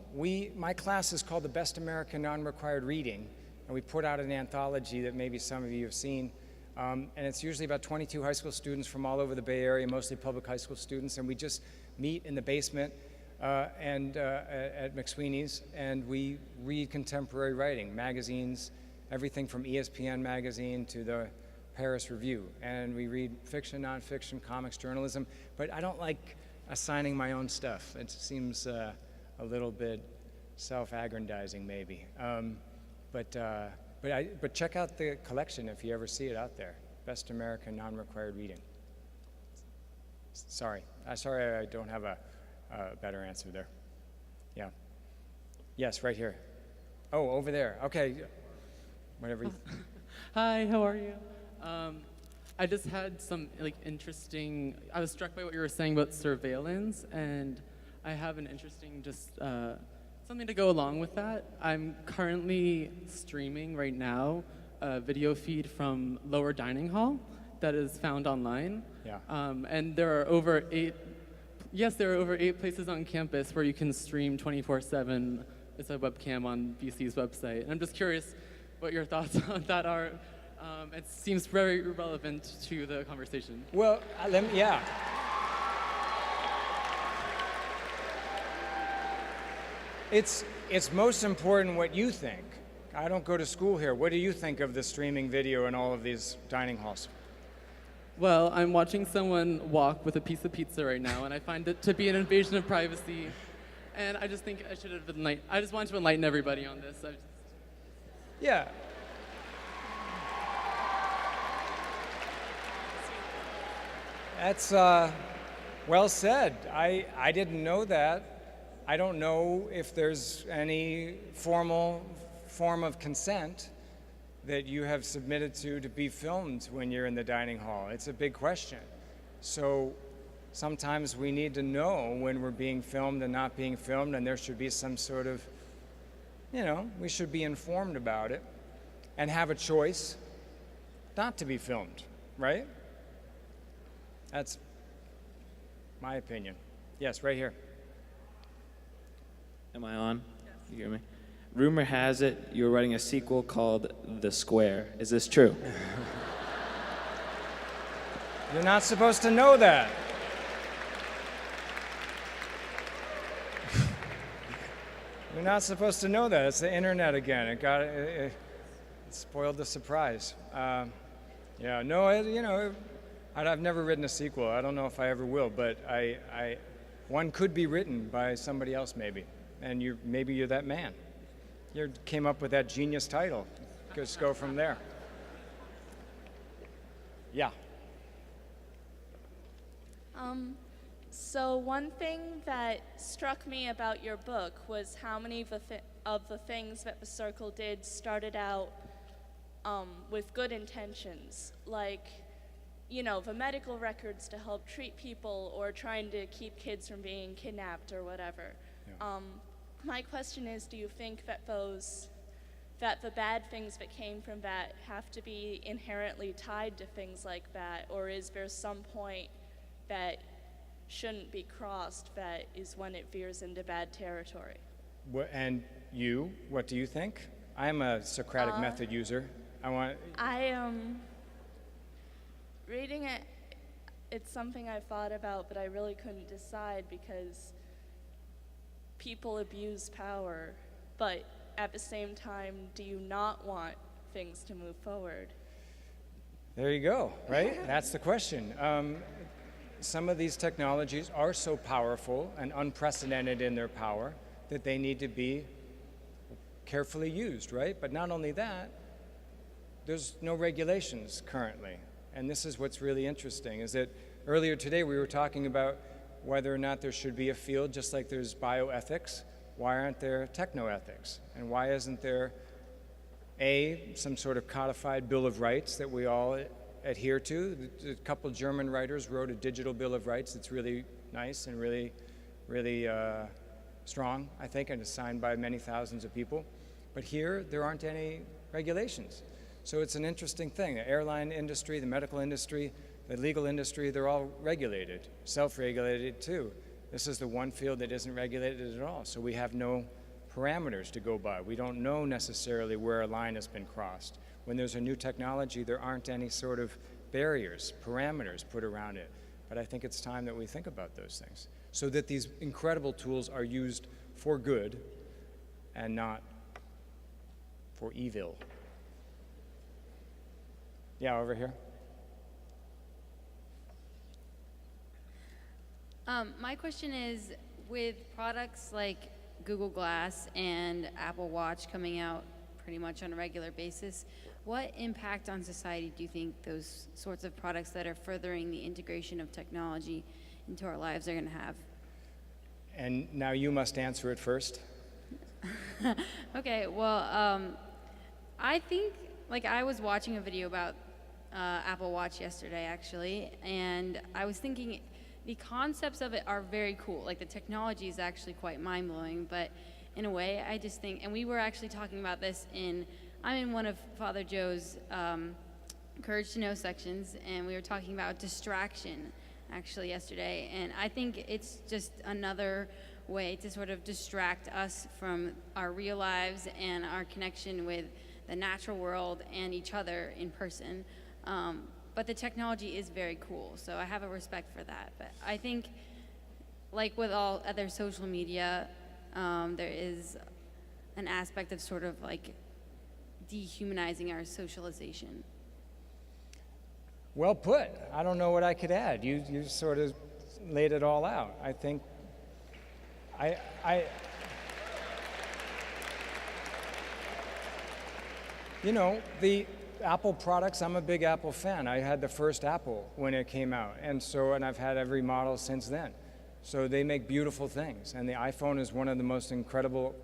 My class is called the Best American Non-Required Reading, and we put out an anthology that maybe some of you have seen. And it's usually about 22 high school students from all over the Bay Area, mostly public high school students, and we just meet in the basement at McSweeney's, and we read contemporary writing, magazines, everything from ESPN magazine to the Paris Review. And we read fiction, nonfiction, comics, journalism, but I don't like assigning my own stuff. It seems a little bit self-aggrandizing, maybe. But check out the collection if you ever see it out there. Best American Non-Required Reading. Sorry I don't have a better answer there. Yeah. Yes, right here. Oh, over there. Okay. Whatever.
Hi, how are you? I just had some interesting. I was struck by what you were saying about surveillance, and I have an interesting something to go along with that. I'm currently streaming right now a video feed from Lower Dining Hall that is found online.
Yeah.
And there are over 8 places on campus where you can stream 24/7. It's a webcam on BC's website. And I'm just curious what your thoughts on that are. It seems very relevant to the conversation.
Well, yeah. It's most important what you think. I don't go to school here. What do you think of the streaming video in all of these dining halls?
Well, I'm watching someone walk with a piece of pizza right now, and I find it to be an invasion of privacy. And I just think I should have been I just wanted to enlighten everybody on this.
Yeah. That's well said. I didn't know that. I don't know if there's any formal form of consent that you have submitted to be filmed when you're in the dining hall. It's a big question. So sometimes we need to know when we're being filmed and not being filmed, and there should be some sort of, we should be informed about it and have a choice not to be filmed, right? That's my opinion. Yes, right here.
Am I on? You hear me? Rumor has it you're writing a sequel called The Square. Is this true?
You're not supposed to know that. You're not supposed to know that. It's the internet again. It spoiled the surprise. Yeah, no, I've never written a sequel. I don't know if I ever will, but one could be written by somebody else maybe, and maybe you're that man. You came up with that genius title. Just go from there. Yeah.
So one thing that struck me about your book was how many of the things that the Circle did started out with good intentions, like, the medical records to help treat people or trying to keep kids from being kidnapped or whatever. Yeah. My question is, do you think that the bad things that came from that have to be inherently tied to things like that, or is there some point that shouldn't be crossed that is when it veers into bad territory?
And you, what do you think? I'm a Socratic method user.
Reading it, it's something I've thought about, but I really couldn't decide because people abuse power, but at the same time, do you not want things to move forward?
There you go, right? That's the question. Some of these technologies are so powerful and unprecedented in their power that they need to be carefully used, right? But not only that, there's no regulations currently. And this is what's really interesting, is that earlier today we were talking about whether or not there should be a field, just like there's bioethics. Why aren't there technoethics? And why isn't there, some sort of codified Bill of Rights that we all adhere to? A couple German writers wrote a digital Bill of Rights that's really nice and really, really strong, I think, and is signed by many thousands of people. But here, there aren't any regulations. So it's an interesting thing. The airline industry, the medical industry, the legal industry, they're all regulated, self-regulated too. This is the one field that isn't regulated at all. So we have no parameters to go by. We don't know necessarily where a line has been crossed. When there's a new technology, there aren't any sort of barriers, parameters put around it. But I think it's time that we think about those things so that these incredible tools are used for good and not for evil. Yeah, over here.
My question is, with products like Google Glass and Apple Watch coming out pretty much on a regular basis, what impact on society do you think those sorts of products that are furthering the integration of technology into our lives are going to have?
And now you must answer it first.
Okay, well, I think, I was watching a video about Apple Watch yesterday, actually, and I was thinking the concepts of it are very cool. The technology is actually quite mind-blowing, but in a way, I just think, and we were actually talking about this in I'm in one of Father Joe's Courage to Know sections, and we were talking about distraction actually yesterday, and I think it's just another way to sort of distract us from our real lives and our connection with the natural world and each other in person. But the technology is very cool, so I have a respect for that. But I think, like with all other social media, there is an aspect of sort of like dehumanizing our socialization.
Well put. I don't know what I could add. You sort of laid it all out. I think you know, the Apple products, I'm a big Apple fan. I had the first Apple when it came out, and I've had every model since then. So they make beautiful things, and the iPhone is one of the most incredible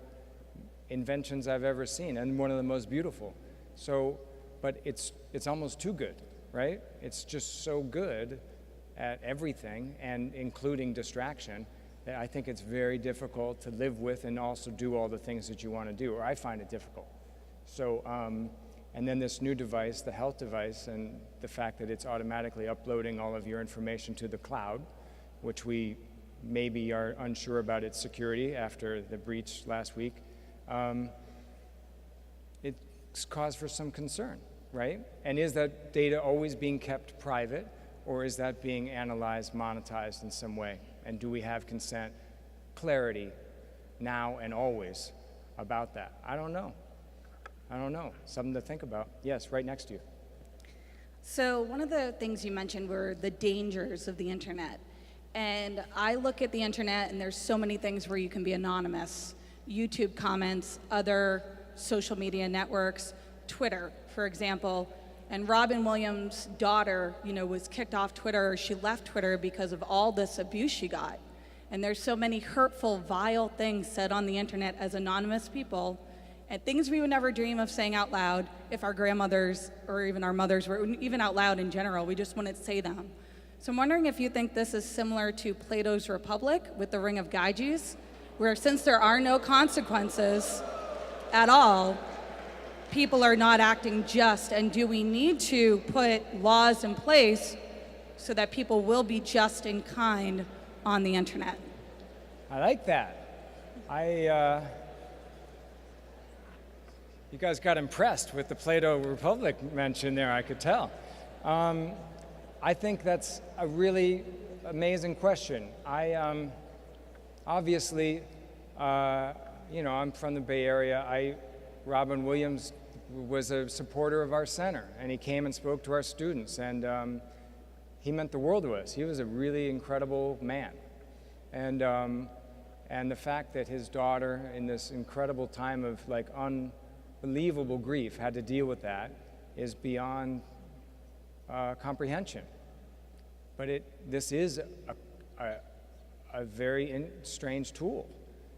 inventions I've ever seen, and one of the most beautiful. So, but it's almost too good, right? It's just so good at everything, and including distraction, that I think it's very difficult to live with and also do all the things that you want to do, or I find it difficult. So, and then this new device, the health device, and the fact that it's automatically uploading all of your information to the cloud, which we maybe are unsure about its security after the breach last week, it's cause for some concern, right? And is that data always being kept private, or is that being analyzed, monetized in some way? And do we have consent, clarity, now and always about that? I don't know. Something to think about. Yes, right next to you.
So one of the things you mentioned were the dangers of the internet. And I look at the internet, and there's so many things where you can be anonymous. YouTube comments, other social media networks, Twitter, for example. And Robin Williams' daughter, was kicked off Twitter, or she left Twitter because of all this abuse she got. And there's so many hurtful, vile things said on the internet as anonymous people, and things we would never dream of saying out loud if our grandmothers or even our mothers were even out loud in general. We just wouldn't say them. So I'm wondering if you think this is similar to Plato's Republic with the Ring of Gyges, where since there are no consequences at all, people are not acting just, and do we need to put laws in place so that people will be just and kind on the internet?
I like that. You guys got impressed with the Plato Republic mention there, I could tell. I think that's a really amazing question. Obviously, I'm from the Bay Area. Robin Williams was a supporter of our center, and he came and spoke to our students, and he meant the world to us. He was a really incredible man. And the fact that his daughter, in this incredible time of unbelievable grief, had to deal with that is beyond comprehension. But this is a very strange tool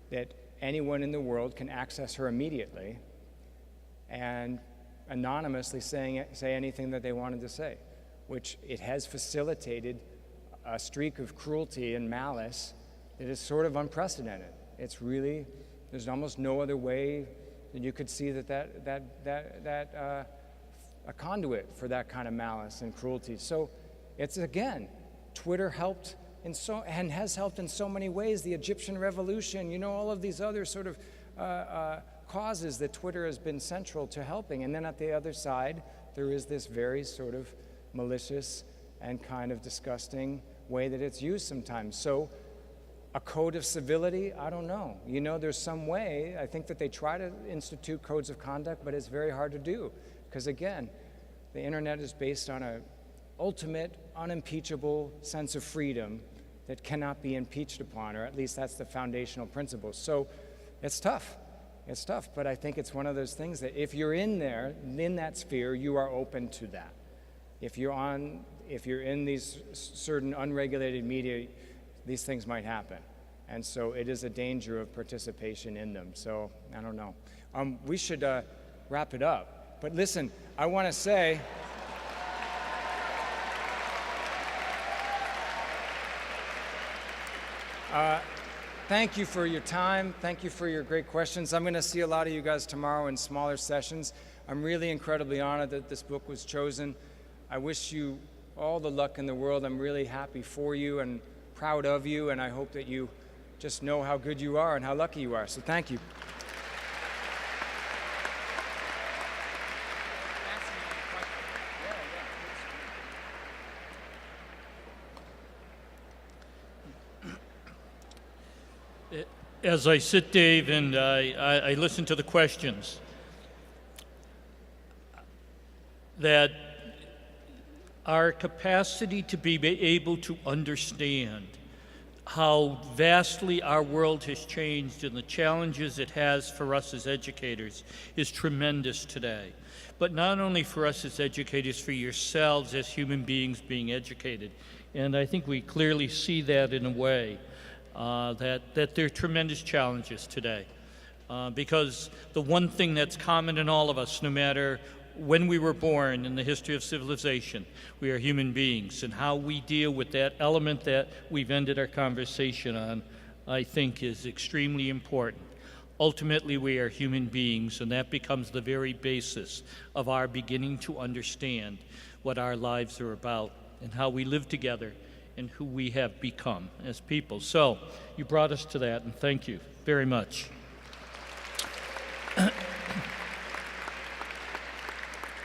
that anyone in the world can access her immediately and anonymously say anything that they wanted to say, which it has facilitated a streak of cruelty and malice that is sort of unprecedented. It's really, there's almost no other way that you could see that a conduit for that kind of malice and cruelty. So it's, again, Twitter helped and has helped in so many ways. The Egyptian Revolution, all of these other sort of causes that Twitter has been central to helping. And then at the other side, there is this very sort of malicious and kind of disgusting way that it's used sometimes. So a code of civility, I don't know. There's some way. I think that they try to institute codes of conduct, but it's very hard to do. Because again, the internet is based on an ultimate, unimpeachable sense of freedom that cannot be impeached upon, or at least that's the foundational principle. So it's tough. It's tough, but I think it's one of those things that if you're in there, in that sphere, you are open to that. If you're in these certain unregulated media, these things might happen. And so it is a danger of participation in them. So I don't know. We should wrap it up. But listen, I want to say, thank you for your time. Thank you for your great questions. I'm going to see a lot of you guys tomorrow in smaller sessions. I'm really incredibly honored that this book was chosen. I wish you all the luck in the world. I'm really happy for you and proud of you, and I hope that you just know how good you are and how lucky you are. So thank you.
As I sit, Dave, and I listen to the questions, that our capacity to be able to understand how vastly our world has changed and the challenges it has for us as educators is tremendous today. But not only for us as educators, for yourselves as human beings being educated. And I think we clearly see that in a way. That there are tremendous challenges today. Because the one thing that's common in all of us, no matter when we were born in the history of civilization, we are human beings. And how we deal with that element that we've ended our conversation on, I think, is extremely important. Ultimately, we are human beings, and that becomes the very basis of our beginning to understand what our lives are about and how we live together and who we have become as people. So you brought us to that, and thank you very much.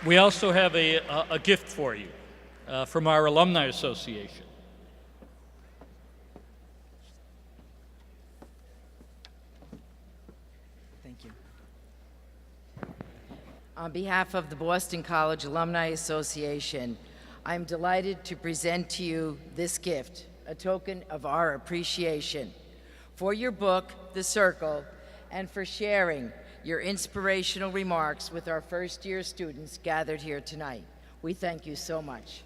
We also have a gift for you from our Alumni Association.
Thank you. On behalf of the Boston College Alumni Association, I'm delighted to present to you this gift, a token of our appreciation for your book, The Circle, and for sharing your inspirational remarks with our first-year students gathered here tonight. We thank you so much.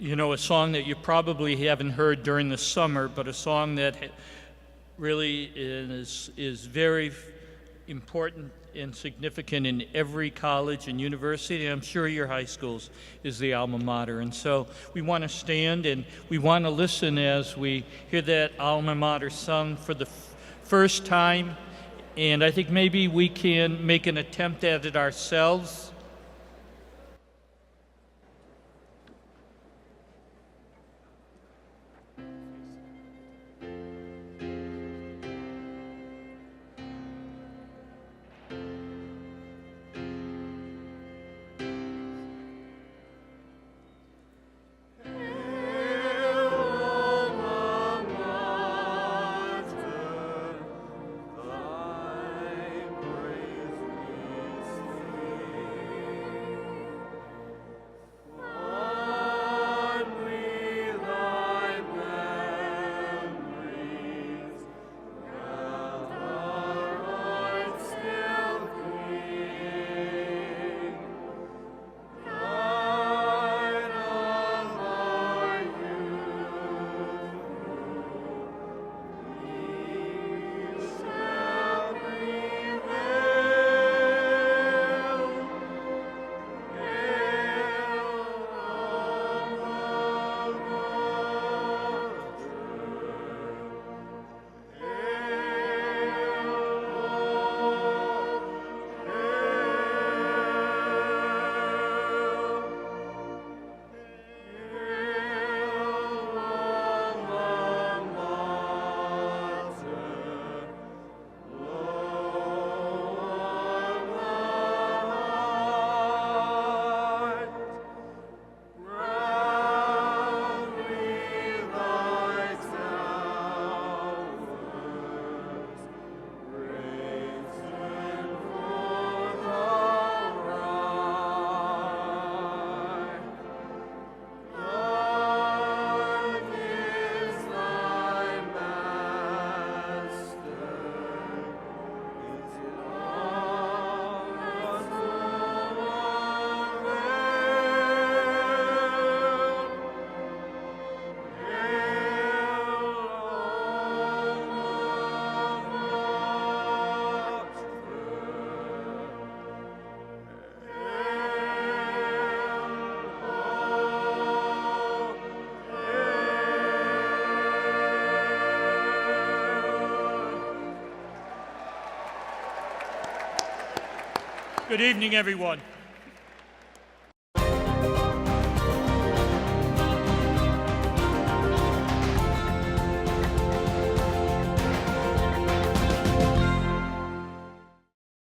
You know, a song that you probably haven't heard during the summer, but a song that really is very important and significant in every college and university, and I'm sure your high schools, is the alma mater. And so we want to stand and we want to listen as we hear that alma mater sung for the first time, and I think maybe we can make an attempt at it ourselves. Good evening, everyone.